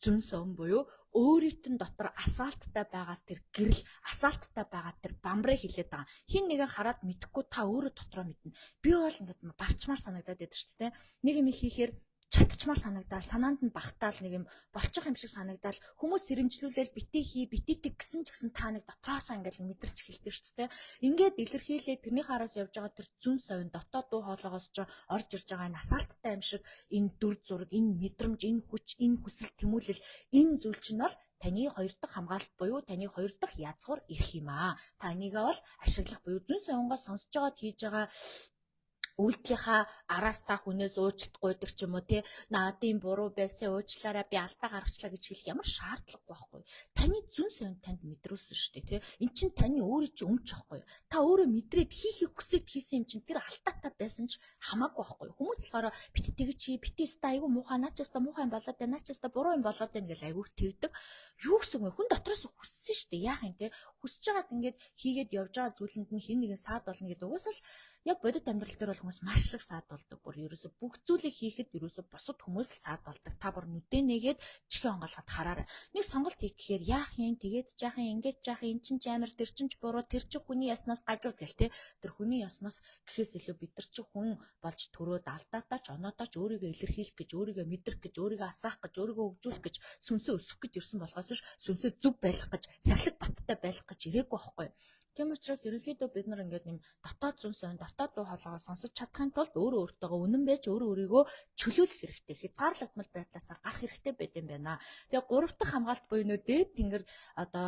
зүн сон буюу өөрийнтэн дотор асаалттай байгаа тэр гэрэл, асаалттай байгаа тэр бамбрыг хилээд байгаа. Хин нэгэн хараад мэдэхгүй та өөрөө дотроо мэднэ. Би бол ингээд барчмаар санагдаад байдаг шүү дээ. Нэг юм хийхээр чадчмаар санагдаад санаанд нь багтаал нэг юм болчих юм шиг санагдаад хүмүүс сэрэмжлүүлээл битээ битээтэй гэсэн ч гэсэн та нэг дотроосоо ингээд мэдэрч эхэлдэг шүү дээ. Ингээд илэрхийлээ тэрний хараас явж байгаа тэр зүн совин дотоод дуу хоолойгоос ч орж ирж байгаа энэ асаалттай юм шиг энэ дүр зураг, энэ мэдрэмж, энэ хүч, энэ хүсэл тэмүүлэл энэ зүйл чинь бол таны хоёр дахь хамгаалалт буюу таны хоёр дахь язгуур ирэх юм аа. Та энийгээ бол ашиглах буюу зүн совингоос сонсож байгаад хийж байгаа үйлдэлийнхаа араас та хүнээс уучлахгүй ч юм уу тий наадын буруу байсан уучлаарай би алдаа гаргачлаа гэж хэлэх ямар шаардлагагүй байхгүй. Таны зүн совин танд мэдрүүлсэн шүү дээ тий. Эн чинь таны өөрийн чинь өмч байхгүй. Та өөрөө мэдрээд хийхийг хүсээд хийсэн юм чинь тэр алдаатай байсан ч хамаагүй байхгүй. Хүмүүс болохоор бити тэгэж хий бити ста айгу муухай наачаас та муухай юм болоод байна наачаас та буруу юм болоод байна гэж айгуух тэгдэг. Юу гэсэн үг вэ? Хүн дотроос хүссэн шүү дээ. Яах юм тий. Хүсэж байгаад ингээд хийгээд явж байгаа зүйлэнд нь хин нэгэн саад болно гэдэг угаас л яг бодит амьдрал дээр бол хүмүүс маш их саад болдог. Бүр ерөөсө бүх зүйлийг хийхэд ерөөсө бусад хүмүүс саад болдог. Та бүр нүдэ нэгээд чихээ онголоход хараарай. Нэг сонголт хийх гэхээр яах юм тэгээд жаахан ингэж жаахан эн чин амар тэр чин ч буруу тэр чин хүний яснаас гажууд гэл те. Тэр хүний яснаас гэхээс илүү бид нар чи хүн болж төрөөд алдаатай ч оноотойч өөрийгөө илэрхийлэх гэж өөрийгөө мэдрэх гэж өөрийгөө асаах гэж өөрийгөө хөгжүүлэх гэж сүнсээ өсгөх гэж ирсэн болохоос биш сүнсээ зөв байлгах гэж сахилэг баттай байлгах гэж ирээгүй байхгүй. Тийм учраас ерөнхийдөө бид нар ингээд юм дотоод зүн совин дотоод дуу хоолойгоо сонсож чадахын тулд өөрөө өөртөөгөө үнэн байж өөрийгөө чөлөөлөх хэрэгтэй. Хязгаарлагдмал байдлаасаа гарах хэрэгтэй байд юм байна. Тэгээ гурав дахь хамгаалт буюу нөө дээд тэнгэр одоо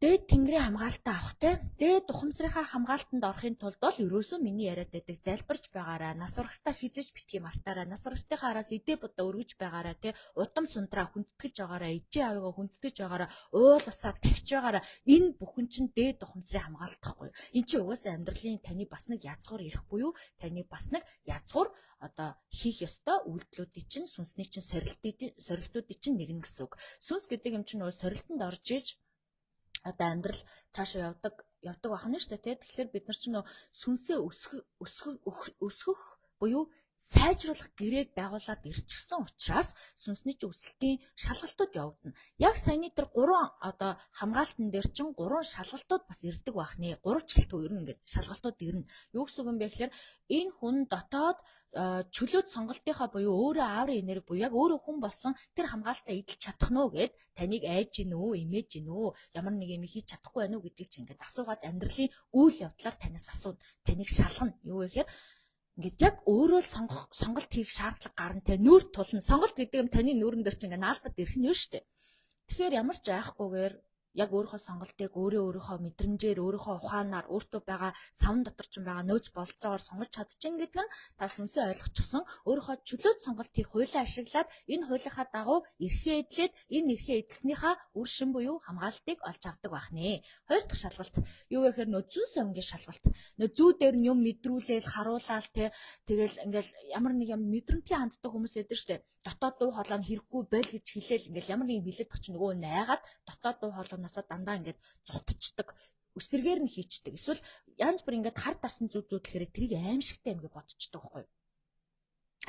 дээд тэнгэрийн хамгаалтаа авах те. Дээд ухамсарынхаа хамгаалтанд орохын тулд бол ерөөсөө миний яриад байдаг залбирч байгаараа, нас урагстаа хизэж битгий мартаараа, нас урагстынхаа араас идэ будаа өргөж байгаараа те. Удам сундраа хүндэтгэж байгаараа, ижээ авигаа хүндэтгэж байгаараа, уул усаа тавьж байгаараа. Энэ бүхэн чинь дээд ухамсарын хамгаалт тахгүй. Энд чинь угаасаа амьдралын таны бас нэг язгуур ирэх буюу таны бас нэг язгуур одоо хийх ёстой үйлдэлүүдийн чинь сүнсний чинь сорилтуудын чинь нэгэн гэсэн үг. Сүнс гэдэг юм чинь сорилтонд орж иж одоо амьдрал цаашаа явдаг бахна шүү дээ. Тэгэхээр бид нар чинь сүнсээ өсгөх буюу сайжруулах гэрээг байгуулад ирчихсэн учраас сүнсний өсөлтийн шалгалтууд явагдана. Яг саяны тэр 3 одоо хамгаалтан дээр чинь 3 шалгалтууд бас ирдэг бахны. 3 чиглэлт ер нь ингээд шалгалтууд ирнэ. Юу гэсэн үг юм бэ гэхээр энэ хүн дотоод чөлөөт сонголтынхаа буюу өөрөө ааврын энерги буюу яг өөрөө хүн болсон тэр хамгаалтаа эдэлж чадах нь уу гэд таныг айж гин үү, имэж гин үү, ямар нэг юм хийж чадахгүй байна уу гэдгийг чинь ингээд асуугаад амьдралын үйл явдлаар танаас асууд таныг шалгана. Юу вэ гэхээр ингээд яг өөрөө л сонголт хийх шаардлага гарна те нүүр тулна. Сонголт гэдэг юм таны нүүрэн дээр чинь ингээд наалдад ирэх нь юу штэ. Тэгэхээр ямар ч айхгүйгээр яг өөрийнхөө сонголтыг өөрийнхөө мэдрэмжээр, өөрийнхөө ухаанаар, өөртөө байгаа савн дотор ч байгаа нөөц болцоогоор сонгож чадчихна гэдэг нь та сүнсээ ойлгочихсон. Өөрийнхөө чөлөөт сонголтыг хуулиа ашиглаад энэ хуулийнхаа дагуу эрхээ эдлээд энэ эрхээ эдснийхаа үр шин буюу хамгаалтыг олж авдаг байх нэ. Хоёр дахь шалгалт юу вэ гэхээр нөө зүүн совингийн шалгалт. Нөө зүү дээр нь юм мэдрүүлээл, харуулаал тэгэл ингээл ямар нэг юм мэдрэмтийн ханддаг хүмүүс эдэр штэ. Дотоод дуу хоолой нь хэрэггүй байл гэж хэлээл ингээл ямар нэг билет очих нөгөө найгаад дотоод дуу хоолойноосоо дандаа ингээд зутчихдаг. Өсөргээр нь хийчдэг. Эсвэл янз бүр ингээд хар дарсан зүг зүүдлэхээр тэрийг аимшигтай юм гэж бодчихдог байхгүй юу?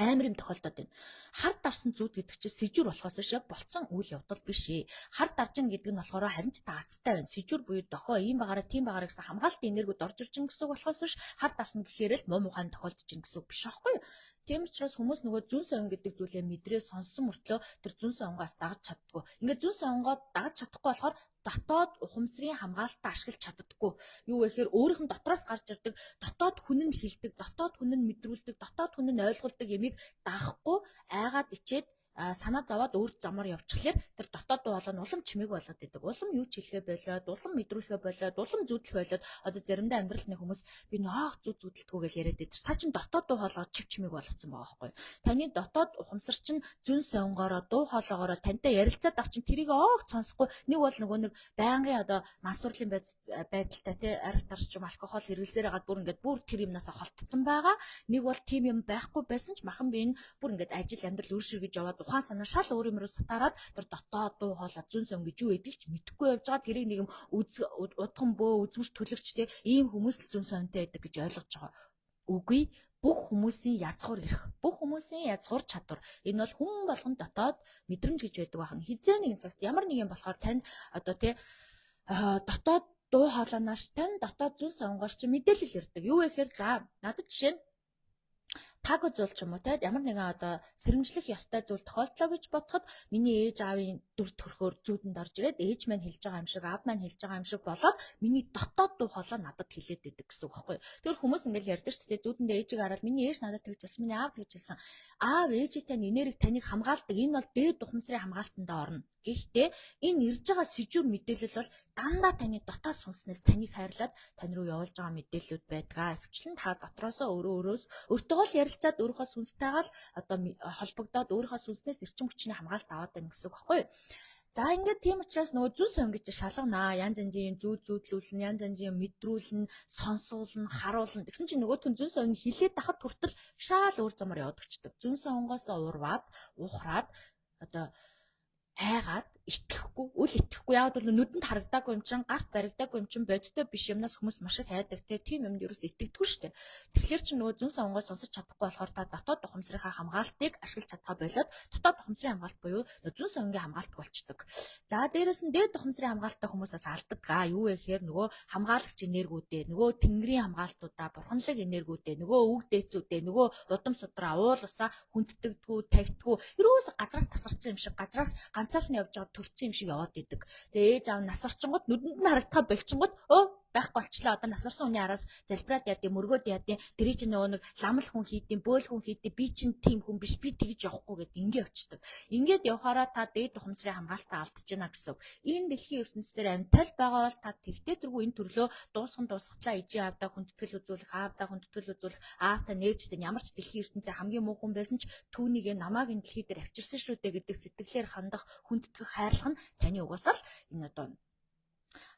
Амар юм тохиолдоод байна. Хар дарсан зүуд гэдэг чинь сэжүр болохоос биш яг болцсон үйл явдал биш ээ. Хар даржин гэдэг нь болохоор харин ч таацтай байна. Сэжүр буюу дохоо ийм багаараа тийм багаараа гэсэн хамгаалтын энергиуд орж ирж байгаа гэсэн үг болохоос биш хар дарсан гэхээр л муу мухайн тохиолдож байгаа гэсэн үг биш аахгүй юу? Тийм учраас хүмүүс нөгөө зүүн совин гэдэг зүйлээ мэдрээ сонссон мөртлөө тэр зүүн совингаас дагаж чаддгүй. Ингээд зүүн совингоо дагаж чадахгүй болохоор дотоод ухамсарын хамгаалтаа ашиглаж чаддаггүй. Юу вэ гэхээр өөрийнх нь дотроос гарч ирдэг, дотоод хүн нь хилдэг, дотоод хүн нь мэдрүүлдэг, дотоод хүн нь ойлгуулдаг ямиг дагахгүй айгаад ичээд санаа зовоод өөр замаар явчихлаар тэр дотоод дуу хоолой нь улам чимээг болоод идэг. Улам юу ч хэлэхэ болоод, улам мэдрүүлэхэ болоод, улам зүудлэх болоод одоо заримдаа амьдралны хүмүүс би нөөх зүудэлтгүү гэж яриад байдаг. Та чинь дотоод дуу хоолой чимээг болгоцсон байгаа байхгүй. Таны дотоод ухамсар чинь зүүн совингоороо дуу хоолойгоороо тантай ярилцаад ах чинь тэрийг огт сонсохгүй. Нэг бол нөгөө нэг байнгын одоо мансуурлын байдалтай тий арх тарч юм алкогол хэрэглэсээр хагаад бүр ингээд бүр тэр юмнасаа холтцсон байгаа. Нэг бол тийм юм байхгүй байсан ч махан би энэ бүр ингээд ажил амьдрал үрширгэж яваад ухаан санаа шал өөр юм руу сатараад тэр дотоод дуу хоолой зүүн совин гэж юу гэдгийг ч мэдэхгүй явж байгаа. Тэрийг нэг юм удхан бөө үзмж төлөгчтэй ийм хүмүүс л зүүн совинтай байдаг гэж ойлгож байгаа. Үгүй бүх хүмүүсийн язгуур ирэх. Бүх хүмүүсийн язгуур чадвар. Энэ бол хүн болгон дотоод мэдрэмж гэж байдаг бахан. Хизээ нэгэн цагт ямар нэг юм болохоор танд одоо тий дотоод дуу хоолойноос тань дотоод зүүн совингоос чи мэдээлэл ирдэг. Юу вэ гэхээр за надад жишээ нь таго зүйл ч юм уу те ямар нэгэн одоо сэрэмжлэх ёстой зүйл тохиолдлоо гэж бодоход миний ээж аавын дүр төрхөөр зүүдэнд орж ирээд ээж маань хэлж байгаа юм шиг аав маань хэлж байгаа юм шиг болоод миний дотоод дуу хоолой надад хэлээд идэг гэсэн үг байхгүй. Тэр хүмүүс ингээл ярьдаг шүү дээ зүүдэндээ ээжийг хараад миний ээж надад тэгж хэлсэн миний аав тэгж хэлсэн. Аав ээжтэй энерги таныг хамгаалдаг энэ бол дээд ухамсарын хамгаалтандаа орно. Гэхдээ энэ ирж байгаа сэжүр мэдээлэл бол дандаа таны дотоод сүнснээс таныг хайрлаад тань руу явуулж байгаа мэдээллүүд байдгаа. Хвчлэн та дотроосоо өөртөө л ярилцаад өөрийнхөө сүнстэйгээ л одоо холбогдоод өөрийнхөө сүнснээс эрчим хүчний хамгаалалт аваад байна гэсэн үг байхгүй юу? За ингээд тийм учраас нөгөө зүүн совин гэж шалганаа. Янз янзын зүүдлүүлэн, янз янзын мэдрүүлэн, сонсуулна, харуулна. Тэгсэн чинь нөгөөт нь зүүн совин хилээд тахад хүртэл шаал өөр замаар яваад өчтдөг. Зүүн совингоос урваад, ухраад одоо айгаад итгэхгүй, үл итгэхгүй. Яг бол нүдэнд харагдаагүй юм чин, гарт баригдаагүй юм чин бодтой биш юмнаас хүмүүс маш их хайдаг те. Тийм юмд ерөөс итгэдэггүй шүү дээ. Тэгэхээр чи нөгөө зүүн совингоос сонсож чадахгүй болохоор та дотоод ухамсарынхаа хамгаалтыг ашиглаж чадхаа болоод дотоод ухамсарын хамгаалт буюу зүүн совингийн хамгаалт болчдөг. За дээрэс нь дээд ухамсарын хамгаалттай хүмүүсээс алддаг. Юу вэ гэхээр нөгөө хамгаалагч энергиудээ, нөгөө тэнгэрийн хамгаалтуудаа, бурханлаг энергиудээ, нөгөө үг дээцүүдээ, нөгөө удам судраа, уул усаа хүнддэгдгүү, тавьдгүү. Ерөөс газраас тасарсан юм шиг, газраас ганцаархны явж байгаа төрцөн юм шиг яваад идэг. Тэгээ ээж аав нас орчингууд нүдэнд нь харагдахаа болчингууд байхгүй болчлаа. Одоо нас орсон хүний араас залбираад яадیں, мөргөөд яадیں. Тэрий чинь нөгөө нэг ламл хүн хийдیں, бөөл хүн хийдیں. Би чинь тийм хүн биш. Би тэгж явахгүй гэд ингэ очдөг. Ингээд явхаараа та дээд ухамсарын хамгаалтаа алдаж байна гэсэн. Энэ дэлхийн ертөнцийн амьтал байгаа бол та тэгтээ тэргүй энэ төрлөө дуусахтлаа ижи аавдаа хүндэтгэл үзүүлэх, аавдаа хүндэтгэл үзүүлэх, аавтаа нээжтэй ямар ч дэлхийн ертөнцийн хамгийн муу хүн байсан ч түүнийг намааг энэ дэлхий дээр авчирсан шүү дээ гэдэг сэтгэлээр хандах, хүндэтгэх, хайрлах нь таны угаасаа л энэ одоо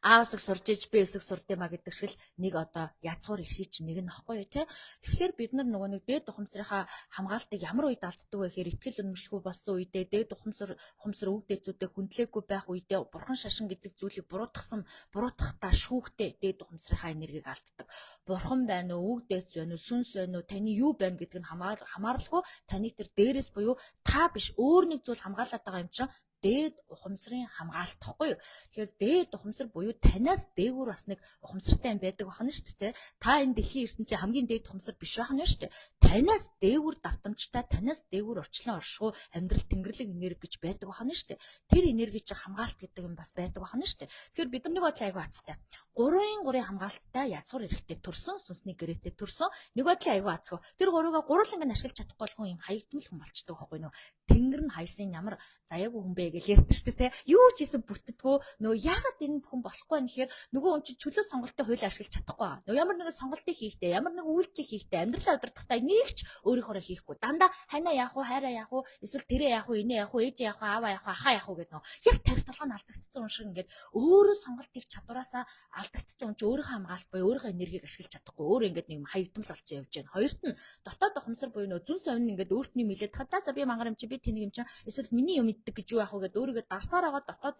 аавсаг сурж иж би өсөг сурдээ ма гэдэг шиг л нэг одоо язгуур эрхий чинь нэг нь аахгүй юу те. Тэгэхээр бид нар нөгөө нэг дээд ухамсарынхаа хамгаалтыг ямар үед алддаг вэ гэхээр итгэл үнэмшлгүй болсон үедээ дээд ухамсар үг дээцүүдэд хүндлээгүй байх үедээ бурхан шашин гэдэг зүйлийг буруутгахтаа шүүхтэй дээд ухамсарынхаа энергийг алддаг. Бурхан байна уу, үг дээц байна уу, сүнс байна уу, таны юу байна гэдг нь хамааралгүй таны тэр дээрээс буюу та биш өөр нэг зүйл хамгаалаад байгаа юм чинь дээд ухамсарын хамгаалт гэхгүй юу. Тэгэхээр дээд ухамсар буюу танаас дээгүүр бас нэг ухамсартай юм байдаг бахна шүү дээ. Та энэ дэлхийн ертөнцийн хамгийн дээд ухамсар биш бахна шүү дээ. танаас дээгүр давтамжтай, танаас дээгүр орчлон оршихуй амьдрал тэнгэрлэг энерги гэж байдаг бахна штэ. Тэр энерги чинь хамгаалт гэдэг юм бас байдаг бахна штэ. Тэгэхээр бид нарыг бодлоо айгу азтай. 3-3 хамгаалттай язгуур эрэхтэй төрсөн, сүнсний гэрээтэй төрсөн. Нэг бодлоо айгу азгүй. Тэр гурыг гурлан ингэ ашиглаж чадахгүй бол хүн юм хаягдмал хүн болчдөг байхгүй нөө. Тэнгэр нь хайсан ямар заяагүй хүн бэ гэж ярьдаг штэ те. Юу ч хийсэн бүтдгөө нөгөө яагаад энэ хүн болохгүй юм гэхээр нөгөө хүн чинь чөлөө сонголтын хуулийг ашиглаж чадахгүй. Нөгөө ямар нэгэн сонголтыг хийхдээ, ямар нэгэн үйлдэл хийхдээ амьдралаа удирдахдаа нэг ч өөрийнхөө хийхгүй. Дандаа ханаа яах вэ, хайраа яах вэ, эсвэл тэрэ яах вэ, инээ яах вэ, ээж яах вэ, ааваа яах вэ, ахаа яах вэ гэдэг нөгөө яг тарих толгой нь алдагдсан юм шиг ингээд өөрөө сонголтыг чадвараасаа алдагдсан юм чи өөрийнхөө хамгаалт буюу өөрийнхөө энергийг ашиглаж чадахгүй. Өөрөө ингээд нэг хаягдмал болсон явж байна. Хоёрт нь дотоод ухамсар буюу нөгөө зүн совин ингээд өөртний мэлээд за би мангар юм чи би тэнийг юм чи эсвэл миний юм иддэг гэж юу яах вэ гэдэг өөрийгөө дарсаар байгаа дотоод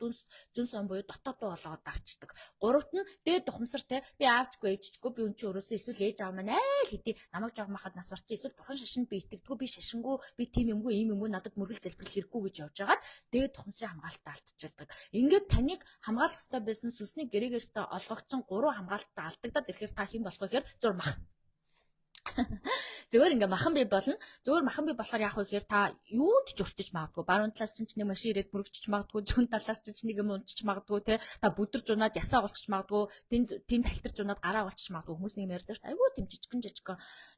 зүн совин буюу дотоод дуу болгоод дарчдаг. Гуравт нь дээд ухамсар те би аавчгүй ээжчгүй би үн чи өрөөсөө эсвэл ээж аав маань айл хэдий намайг жоог махад нас барцсан эсвэл бурхан шашинд би итгэдэггүй би шашингүй би тийм юмгүй ийм юмгүй надад мөргөл залбирал хэрэггүй гэж явж байгаад дээд ухамсарын хамгаалтаа алдчихдаг. Ингээд таныг хамгаалах хэрэгтэй байсан сүнсний гэрээгээсээ олгогдсон 3 хамгаалтаа алдагдаад ирэхээр та хэн болох вэ гэхээр зур мах. Зүгээр ингээ махан бий болно. Зүгээр махан бий болохоор яах вэ гэхээр та юунд ч урчиж магадгүй. Баруун талаас чинь нэг машин ирээд мөрөгчж магадгүй. Зүүн талаас чинь нэг юм унчиж магадгүй те. Та бүдэрж унаад ясаа голчиж магадгүй. Тэнд талтарж унаад гараа голчиж магадгүй. Хүмүүс нэг юм ярьдаг шүү дээ. Айгуу тийм жижигэн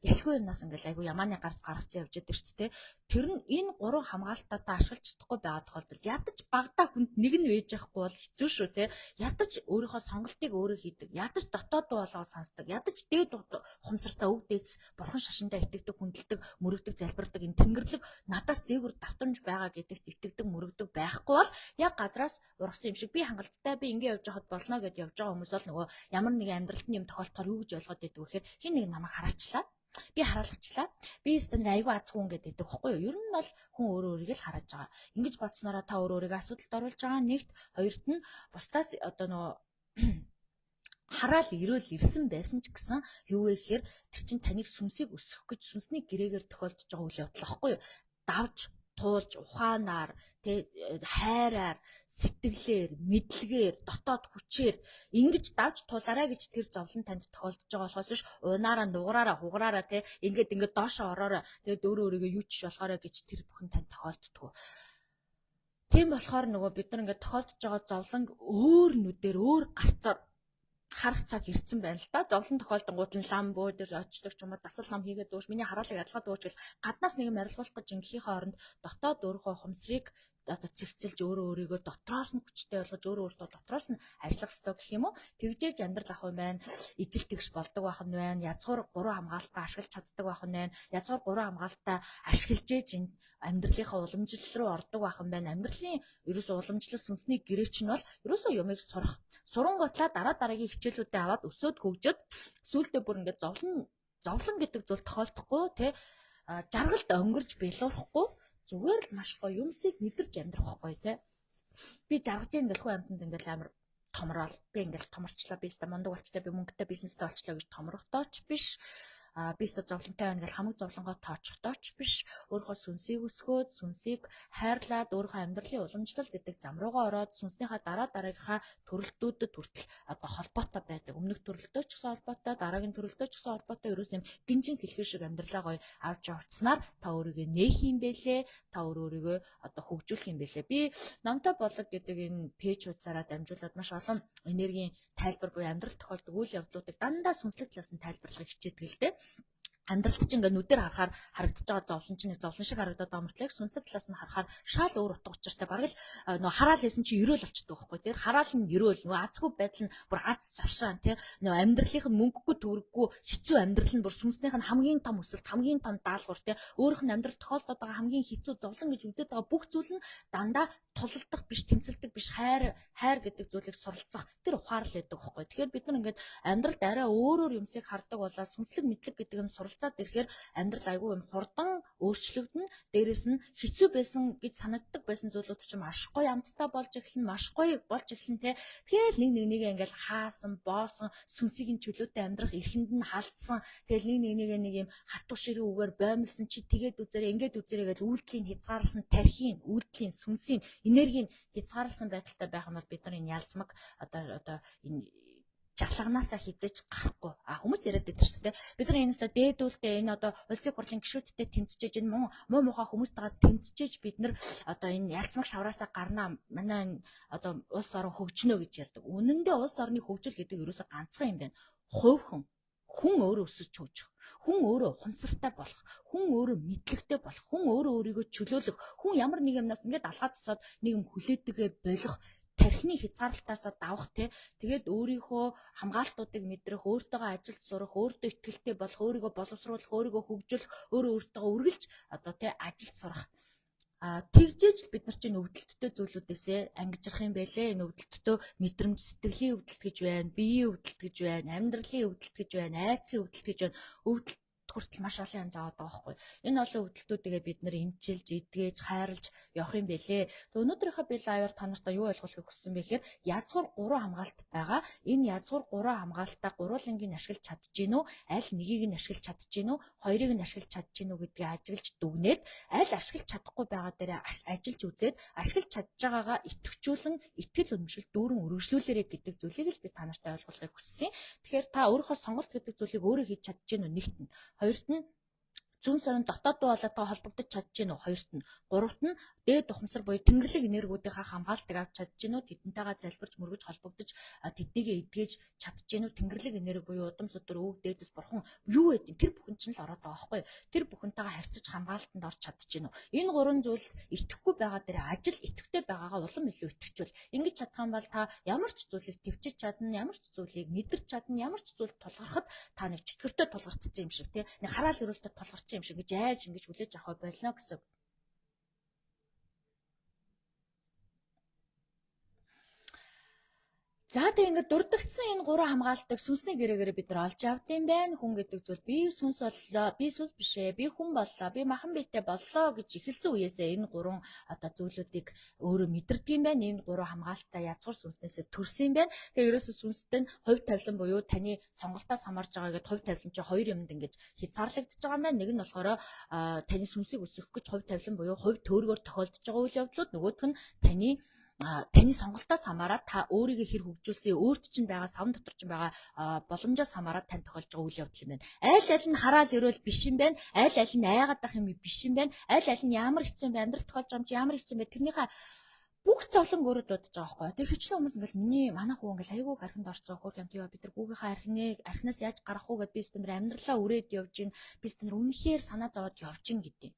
ялхуу юмнаас ингээл айгуу ямааны гарцсан явж яадаг шүү дээ. Тэр нь энэ 3 хамгаалтаа та ашиглаж чадахгүй байгаа тохиолдолд ядаж багтаа хүнд нэг нь вэж явахгүй бол хэцүү шүү те. Ядаж өөрийнхөө сонголтыг өөрөө хийдэг. Ядаж дотоод болгоо сонсдог. Ядаж дээд ухамсартаа өг дээдс бурхан шашиндаа итгэдэг, хүндэлдэг, мөрөгдөг, залбирдаг энэ тэнгэрлэг надаас дээгүр давтамж байгаа гэдэгт итгэдэг, мөрөгдөг байхгүй бол яг газраас ургасан юм шиг би хангалттай би ингэ явж байхад болно гэд явж байгаа хүмүүс бол нөгөө ямар нэгэн амьдралтын юм тохиолдохоор юу гэж ойлгоод байдаг вэ гэхээр хин нэг намайг хараачлаа. Би хараалагчлаа. Би стандар айгүй азгүй юм гэдэг байхгүй юу? Ер нь бол хүн өөрөө өөрийгөө л харааж байгаа. Ингэж бодсноороо та өөрийгөө асуудалд оруулж байгаа. Нэгт, хоёрт нь бусдаас одоо нөгөө хараал ирсэн байсан ч гэсэн юу вэ гэхээр тэр чин таныг сүнсийг өсгөх гэж сүнсний гэрээгээр тохиолдож байгаа үйл явдал байхгүй юу? Давж, туулж, ухаанаар, хайраар, сэтгэлээр, мэдлэгээр, дотоод хүчээр ингэж давж туулаарай гэж тэр зовлон танд тохиолдож байгаа болохоос биш унаараа, нугараараа, хугараараа ингээд доошоо ороорой. Тэгээд өөрөө өөрийгөө юу ч болохоорой гэж тэр бүхэн танд тохиолддгоо. Тийм болохоор нөгөө бид нар ингээд тохиолдож байгаа зовлон өөр нүдээр, өөр гарцаар харах цаг ирсэн байна л да. Зовлон тохиолдонгууд нь лам бөө дээр очдог ч юм уу засал лам хийгээд дөөш миний хараалыг ядлахад дөөш гэл гаднаас нэг юм арилгуулах гэж ингэхийн хооронд дотоод өөрийнхөө ухамсарыг одоо цэгцэлж өөрийгөө дотроос нь хүчтэй болгож өөртөө дотроос нь ажиллах хэрэгтэй гэх юм уу. Тэгжээж амьдрал ах юм байна. Ижил тэгш болдог байх нь байна. Язгуур 3 хамгаалтаа ашиглаж чаддаг байх нь байна. Язгуур 3 хамгаалтаа ашиглаж энэ амьдралынхаа уламжлал руу ордог байх юм байна. Амьдралын ерөөсөө уламжлал сүнсний гэрээч нь бол ерөөсөө юмыг сурах. Сурангуутлаа дараагийн хичээлүүдэд аваад өсөөд хөгжөөд сүүлдээ бүр ингээд зовлон гэдэг зүйл тохиолдохгүй те жаргалд өнгөрж белуурахгүй зүгээр л маш гоё юмсыг мэдэрч амьдрах байхгүй те. Би жаргаж ийн дэлхүү амьтанд ингээл амар томрол. Би ингээл томорчлоо. Би өстө мундаг болчлоо. Би мөнгөтэй бизнестэй болчлоо гэж томрохдооч биш. Би өстө зовлонтой байна гэл хамаг зовлонгоо тооцохдооч биш. Өөрийнхөө сүнсийг өсгөөд, сүнсийг хайрлаад, өөрийнхөө амьдралын уламжлал гэдэг зам руугаа ороод сүнснийхаа дараагийнхаа төрөлтүүдэд хүртэл одоо холбоотой байдаг. Өмнөх төрөлтөө ч гэсэн холбоотой, дараагийн төрөлтөө ч гэсэн холбоотой ерөөс нэм гинжин хэлхэр шиг амьдралаа гоё авч явцснаар та өөрийгөө нээх юм бэлээ. Та өөрийгөө одоо хөгжүүлэх юм бэлээ. Би намтай болог гэдэг энэ пэйж хуудасаараа дамжуулаад маш олон энергийн тайлбар буюу амьдрал тохиолдог үйл явдлуудыг дандаа сүнслэг талаас нь тайлбарлахыг хичээдэг л дээ. Амьдралд чинь ингээ нүдээр харахаар харагдаж байгаа зовлон чинь зовлон шиг харагдаад байгаа мөртлөө сүнслэг талаас нь харахаар шал өөр утга учиртай бараг л нөө хараал хийсэн чинь ерөөл болчдөг байхгүй тийм хараал нь ерөөл нөө азгүй байдал нь бүр аз завшаан тийм нөө амьдралынх нь мөнгөгүй төгрөггүй хэцүү амьдрал нь бүр сүнснийх нь хамгийн том өсөлт хамгийн том даалгавар тийм өөрийнх нь амьдрал тохиолдоод байгаа хамгийн хэцүү зовлон гэж үзээд байгаа бүх зүйл нь дандаа тулалдах биш тэмцэлдэг биш хайр гэдэг зүйлийг суралцах тэр ухаарл байдаг байхгүй. Тэгэхээр бид нар ингээд амьдралд арай өөрөөр юмсыг хардаг болоо сүнслэг мэдлэг гэдэг юм суралцаад ирэхээр амьдрал айгүй юм хурдан өөрчлөгдөн дээрэс нь хэцүү байсан гэж санагддаг байсан зүйлүүд чинь маш гоё амттай болж эхэлнэ маш гоё болж эхэлнэ те. Тэгэл нэг ингээл хаасан боосон сүнсийн чөлөөтэй амьдрах эрхэнд нь халдсан тэгэл нэг юм хатуу ширүү үгээр боомлсон чи тэгээд үзээрэй ингээд үзээрэй гэж үйлдэлийн хязгаарсан тархийн үйлдэлийн сүнсийн энергийг хязгаарласан байдалтай байх нь бол бид нар энэ ялцмаг одоо энэ жалганаасаа хизээж гарахгүй. Хүмүүс яриад байдаг шүү дээ. Бид нар энэ өстө дээдүүлдэ энэ одоо улсын хурлын гишүүдтэй тэмцэж энэ муу мухай хүмүүстэйгээ тэмцэж бид нар одоо энэ ялцмаг шавраасаа гарнаа. Манай энэ одоо улс орон хөгжнө гэж ярьдаг. Үнэндээ улс орны хөгжил гэдэг ерөөсө ганцхан юм байна. Хувь хүн өөрөө өсөж хөгжих, хүн өөрөө ухамсартай болох, хүн өөрөө мэдлэгтэй болох, хүн өөрөө өөрийгөө чөлөөлөх, хүн ямар нэг юмнаас ингээд алгаад тасаад нэг юм хүлээдгээ болох тархины хязгаарлалтаасаа давах тэгээд өөрийнхөө хамгаалтуудыг мэдрэх, өөртөөгөө ажилд сурах, өөртөө ихтэй болох, өөрийгөө боловсруулах, өөрийгөө хөгжүүлэх, өөртөөгөө үргэлж одоо ажилд сурах. Тэгжээж бид нар чинь өвдөлттэй зүйлүүдээсээ ангижрах юм байлээ. Энэ өвдөлттэй мэдрэмж, сэтгэлийн өвдөлт гэж байна, биеийн өвдөлт гэж байна, амьдралын өвдөлт гэж байна, айдсын өвдөлт гэж байна. Өвдөлт хүртэл маш олон янз аваад байгаа байхгүй. Энэ олон өвдөлтүүдээ бид нар эмчилж, эдгээж, хайрлж явах юм байлээ. Өнөөдрийнхөө би лайваар та нартай юу ойлгуулахыг хүссэн бэ гэхээр язгуур 3 хамгаалт байгаа. Энэ язгуур 3 хамгаалтаа гурвуулангийн ашиглаж чадчихэв үү? Аль нэгийг нь ашиглаж чадчихэв үү? Хоёрыг нь ашиглаж чадчихэв үү гэдгийг ажиглаж дүгнээд аль ашиглаж чадахгүй байгаа дээрээ ажиллаж үзээд ашиглаж чадж байгаагаа итгэвчүүлэн итгэл үнэмшил дүүрэн үргэлжлүүлээрэй гэдэг зүйлийг л би та нартай ойлгуулахыг хүссэн. Тэгэхээр та өөрийнхөө сонголт гэдэг зүйлийг өөрөө хийж чадчихэв үү? Нэгт нь. Хоёрт нь зүүн совин дотоод болоотойгоо холбогдож чадчихэв үү? Хоёрт нь. Гуравт нь дээд ухамсар буюу тэнгэрлэг энергиудынхаа хамгаалтыг авч чадчихэв үү? Тэдэнтэйгээ залбирч мөргөж холбогдож тэднийг эдгэж чадчихэв үү? Тэнгэрлэг энерги буюу удам судар өг дээдэс бурхан юу вэ? Тэр бүхэн чинь л ороод байгаа байхгүй. Тэр бүхэнтэйгээ харьцаж хамгаалтанд орж чадчихэв үү? Энэ гурван зүйл итгэхгүй байгаа дээр ажил итгэвтэй байгаагаа улам илүү итгэжүүл. Ингэж чадах юм бол та ямар ч зүйлийг төвчж чадна, ямар ч зүйлийг мэдэрч чадна, ямар ч зүйл тулгархад та нэг чөтгөртэй тулгарцсан юм шиг тий. Нэг хараал өрөөлтөд тулгарсан юм шиг гэж айж ингэж хүлээж авах болно гэсэн. За тэг ингээд дурдгдсан энэ 3 хамгаалтыг сүнсний гэрээгээр бид нар олж авд юм байна. Хүн гэдэг зүйл би сүнс боллоо, би сүнс бишээ, би хүн боллоо, би махан биетэй боллоо гэж эхэлсэн үеэсээ энэ 3 одоо зүйлүүдийг өөрөө мэдэрдэг юм байна. Энэ 3 хамгаалтаа язгуур сүнснээсээ төрсөн юм байна. Тэгээ ерөөсөө сүнстэй нь хувь тавилан буюу таны сонголтоос хамаарж байгаа гэдэг хувь тавилан чинь 2 юмд ингэж хязгаарлагдчихж байгаа юм байна. Нэг нь болохоор таны сүнсийг өсгөх гэж хувь тавилан буюу хувь төөргөөр тохиолдож байгаа үйл явдлууд, нөгөөх нь таны сонголтоос хамаараад та өөрийгөө хэр хөгжүүлсэн, өөрт чинь байгаа савн дотор чинь байгаа боломжоос хамаараад тань тохиолж байгаа үйл явдал юм байна. Аль нь хараал өрөөл биш юм байна. Аль нь аяагаад ах юм биш юм байна. Аль нь ямар хэцүү юм бэ? Амьдрал тохиолж байгаа юм чи ямар хэцүү юм бэ? Тэрнийхээ бүх зовлон өөрөө дуудаж байгаа байхгүй. Тэгээ хвчлэн хүмүүс ингээл миний манайх хүү ингээл айгүй архинд орцоо хөр юм тийва бид нар гүүгийнхаа архинаас яаж гарах уу гэд би стендер амьдралаа үрээд явж гин би стендер үнэхээр санаа зовоод явж гин гэдэг.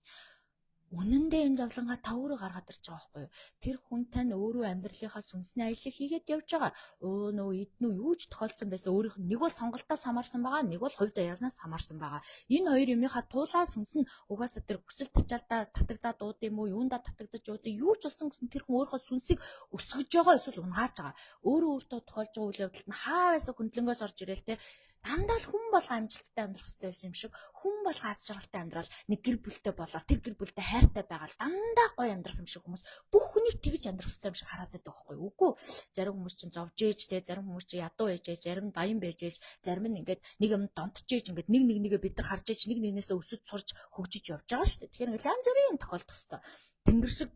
Үнэндээ энэ зовлонгаа та өөрөө гаргаад ирж байгаа байхгүй юу? Тэр хүн тань өөрөө амьдралынхаа сүнсний аяллыг хийгээд явж байгаа. Нөө эднүү юу ч тохиолдсон байсан. Өөрийнх нь нэг бол сонголтоос хамаарсан байгаа, нэг бол хувь заяаснаас хамаарсан байгаа. Энэ хоёр юмынхаа туулаа сүнс нь угаасаа тэр хүсэл тачаалдаа татагдаад дууд юм уу, юундаа татагдаж уудаа юу ч болсон гэсэн тэр хүн өөрийнхөө сүнсийг өсгөж байгаа эсвэл унгааж байгаа. Өөрөө өөртөө тохиолж байгаа үйл явдалд нь хааваас хөндлөнгөөс орж ирээл те дандаа л хүн болго амжилттай амьдрах хэрэгтэй байсан юм шиг хүн болго аз жаргалтай амьдрал нэг гэр бүлтэй болоо тэр гэр бүлтэй хайртай байгаад дандаа гоё амьдрах юм шиг хүмүүс бүх хүнийг тэгж амьдрах хэрэгтэй юм шиг хараад байдаг байхгүй юу? Үгүй зарим хүмүүс чинь зовж ээж те зарим хүмүүс чинь ядуу ээж зарим нь баян байж ээж зарим нь ингээд нэг юм донтож ээж ингээд нэгээ бид нар харж ээж нэг нэгнээсээ өсөж сурж хөгжиж явж байгаа шүү дээ. Тэгэхээр янз бүрийн тохиолдох хэрэгтэй. Тэнгэр шиг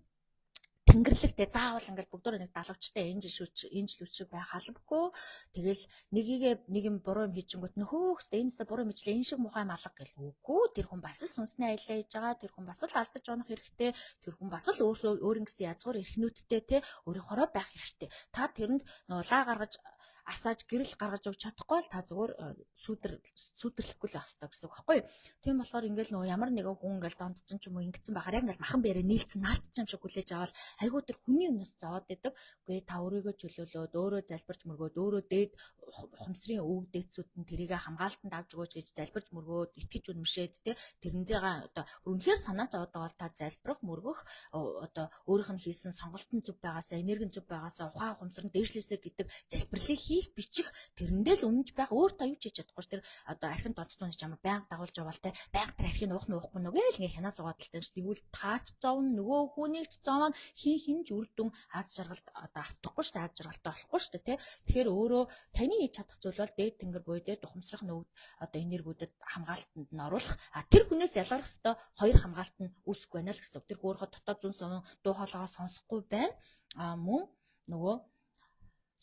тэнгэрлэгтэй заавал ингээл бүгдөө нэг далавчтай энэ жил үчиг байх албагүй. Тэгэл нэг юм буруу юм хийчихэнгүүт нөхөөстэй энэстэй буруу мэдлээ энэ шиг мухай малга гэл үгүй. Тэр хүн бас л сүнсний аяллаа хийж байгаа. Тэр хүн бас л алдаж онох хэрэгтэй. Тэр хүн бас л өөрийн гэсэн язгуур эрхнүүдтэй те өөрийнхороо байх хэрэгтэй. Та тэрэнд нулаа гаргаж асааж гэрэл гаргаж өгч чадахгүй л та зүгээр сүдэрлэхгүй л байх хэрэгтэй гэсэн үг байхгүй юу? Тийм болохоор ингээл нөгөө ямар нэгэн хүн ингээл дондцсон ч юм уу ингэсэн байхаар яг ингээл махан бэрээ нийлцэн наадсан юм шиг хүлээж аваад айгуу тэр хүний өмнөөс зовоод идэг. Үгүй та өөрийгөө чөлөөлөөд өөрөө залбирч мөргөөд өөрөө дээд ухамсарын өвөг дээдсүүд нь тэрийг хамгаалтанд авч өгөөч гэж залбирч мөргөөд итгэж үнэмшээд те тэрнтэйгээ одоо үнэхээр санаа зовоод байгаа бол та залбирах мөргөх одоо өөрийнх нь хийсэн сонголтын зөв байгаасаа энерги зөв байгаасаа ухаан ухамсар нь дээшлээсэй гэдэг залбирлыг хийх бичих тэрэндээ л үнэнч байх өөр та юу ч хийж чадахгүй ш тэр одоо архин донцсон ч ямар байнга дагуулж яваал те байнга тэр архин уух нуухгүй нүгэл ингээ хянаа суугаад л тань ш тэгвэл таач зовно нөгөө хүнийг ч зовно хинж үрдүн аз жаргалд одоо автахгүй ш аз жаргалтай болохгүй ш те тэгэхээр өөрөө таны хийж чадах зүйл бол дээд тэнгэр буй дээд ухамсарх нөвд одоо энергиудэд хамгаалтанд нь оруулах тэр хүнээс ялгарх ёстой хоёр хамгаалт нь үүсэхгүй байна л гэсэн. Тэр өөрийнхөө дотоод зүн сон дуу хоолойгоо сонсохгүй байна мөн нөгөө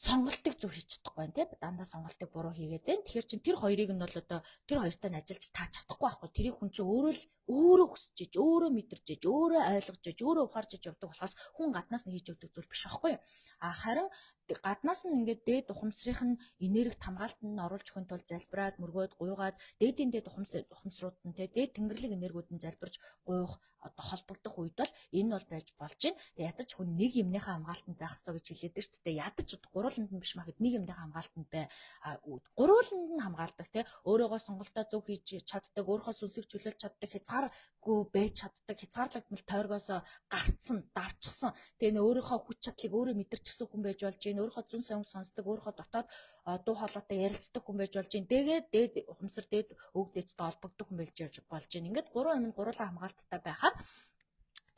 сонголтыг зөв хийж чадахгүй байна тий. Дандаа сонголтыг буруу хийгээд байна. Тэгэхээр чин тэр хоёрыг нь бол одоо тэр хоёртай нь ажиллаж тааж чадахгүй байхгүй. Тэрийг хүн чинь өөрөө хүсэж иж, өөрөө мэдэрч иж, өөрөө ойлгож иж, өөрөө ухаарч иж явдаг болохоос хүн гаднаас нь хийж өгдөг зүйл биш байхгүй юу? Харин гаднаас нь ингээд дээд ухамсарынх нь энергит хамгаалтанд нь оруулж өгөх тул залбираад мөргөөд гуйгаад дээдийн дээд ухамсарууд нь дээд тэнгэрлэг энергиуд нь залбирч гуйх одоо холбогдох үед бол энэ бол байж болж байна. Тэгээ ядаж хүн нэг юмныхаа хамгаалтанд байх ёстой гэж хэлээд дээ шүү дээ. Ядаж гурвууланд нь биш махад нэг юмныхаа хамгаалтанд бай. Гурвууланд нь хамгаалдаг тий. Өөрөөгөө сонголтоо зөв хийж чаддаг, өөрийнхөө сүнсийг чөлөөлж чаддаг, хязгааргүй байж чаддаг, хязгаарлагдмал тойргоосоо гарцсан, давчсан. Тэгээ нөө өөрийнхөө хүч чадлыг өөрөө мэдэрчсэн хүн байж болж байна. Өөрийнхөө зүн сонг сонсдог, өөрийнхөө дотоод дуу хоолойтой ярилцдаг хүн байж болж байна. Тэгээд дээд ухамсар дээд өгдөөцтэй холбогдох хүн байж болж байна. Ингээд гурван юм гурлаа хамгаалттай байхад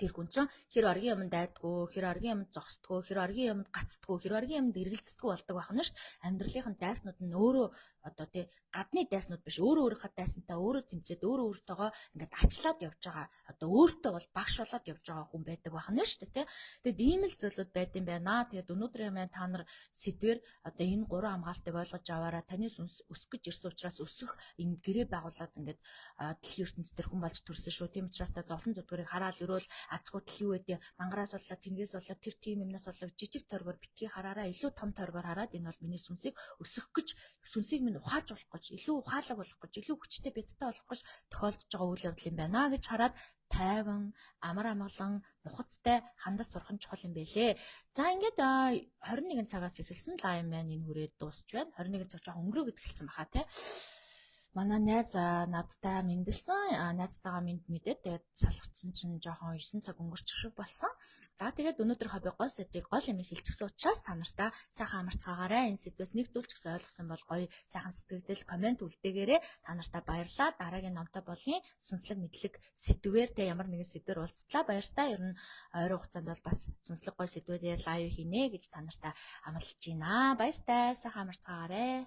тэр хүн чинь хэр аргийн юмд дайдгүй, хэр аргийн юмд зогсдгүй, хэр аргийн юмд гацдгүй, хэр аргийн юмд эргэлздэггүй болдог байх нь шүү дээ. Амьдралынхын дайснууд нь өөрөө одоо тий гадны дайснууд биш, өөрийнхөө дайсантай өөрөө тэмцээд өөрөө өөртөөгөө ингээд ачлаад явж байгаа. Одоо өөртөө бол багш болоод явж байгаа хүн байдаг байх нь шүү дээ тий. Тэгэд ийм л зүйлүүд байд юм байна. Тэгэд өнөөдрийн маань та нар сэдвэр одоо энэ гурван хамгаалтыг ойлгож аваараа таны сүнс өсөх гэж ирсэн учраас өсөх энэ гэрээ байгуулад ингээд дэлхийн ертөнцийн тэр хүн болж төрсөн шүү. Тийм учраас та зовлон зүдгэрийг хараад өрөөл азгууд юу вэ? Мангараас болоод тэнгээс болоод тэр тим юмнаас болоод жижиг тойргоор битгий хараараа илүү том тойргоор хараад энэ бол миний сүнсийг өсөх гэж сүнсийг минь ухааж болох гэж илүү ухаалаг болох гэж илүү хүчтэй биттэй болох гэж тохиолдож байгаа үйл явдал юм байна гэж хараад тайван амар амгалан нухацтай хандаж сурах нь чухал юм бэлээ. За ингээд 21 цагаас эхэлсэн лайв маань энэ хүрээд дуусч байна. 21 цаг жоохон өнгөрөө гэдгэлсэн баха тий. Манай найз надтай мэндэлсэн. Найзтайгаа мэдээд тэгээд салгацсан чинь жоохон 9 цаг өнгөрчих шиг болсон. За тэгээд өнөөдөр хобби гол сэдвийг гол юм хэлчихсэн учраас та нартай сайхан амарцгаагаарай. Энэ сэдвээс нэг зүйл ч гэсэн ойлгосон бол гоё сайхан сэтгэгдэл комент үлдээгээрэй. Та нартай баярлалаа. Дараагийн номтой болгын сүнслэг мэдлэг сэдвээр тэ ямар нэгэн сэдвээр уулзтлаа. Баяртай. Ер нь ойрын хугацаанд бол бас сүнслэг гоё сэдвүүдээр лайв хийнэ гэж та нартай амлаж байна. Баяртай. Сайхан амарцгаагаарай.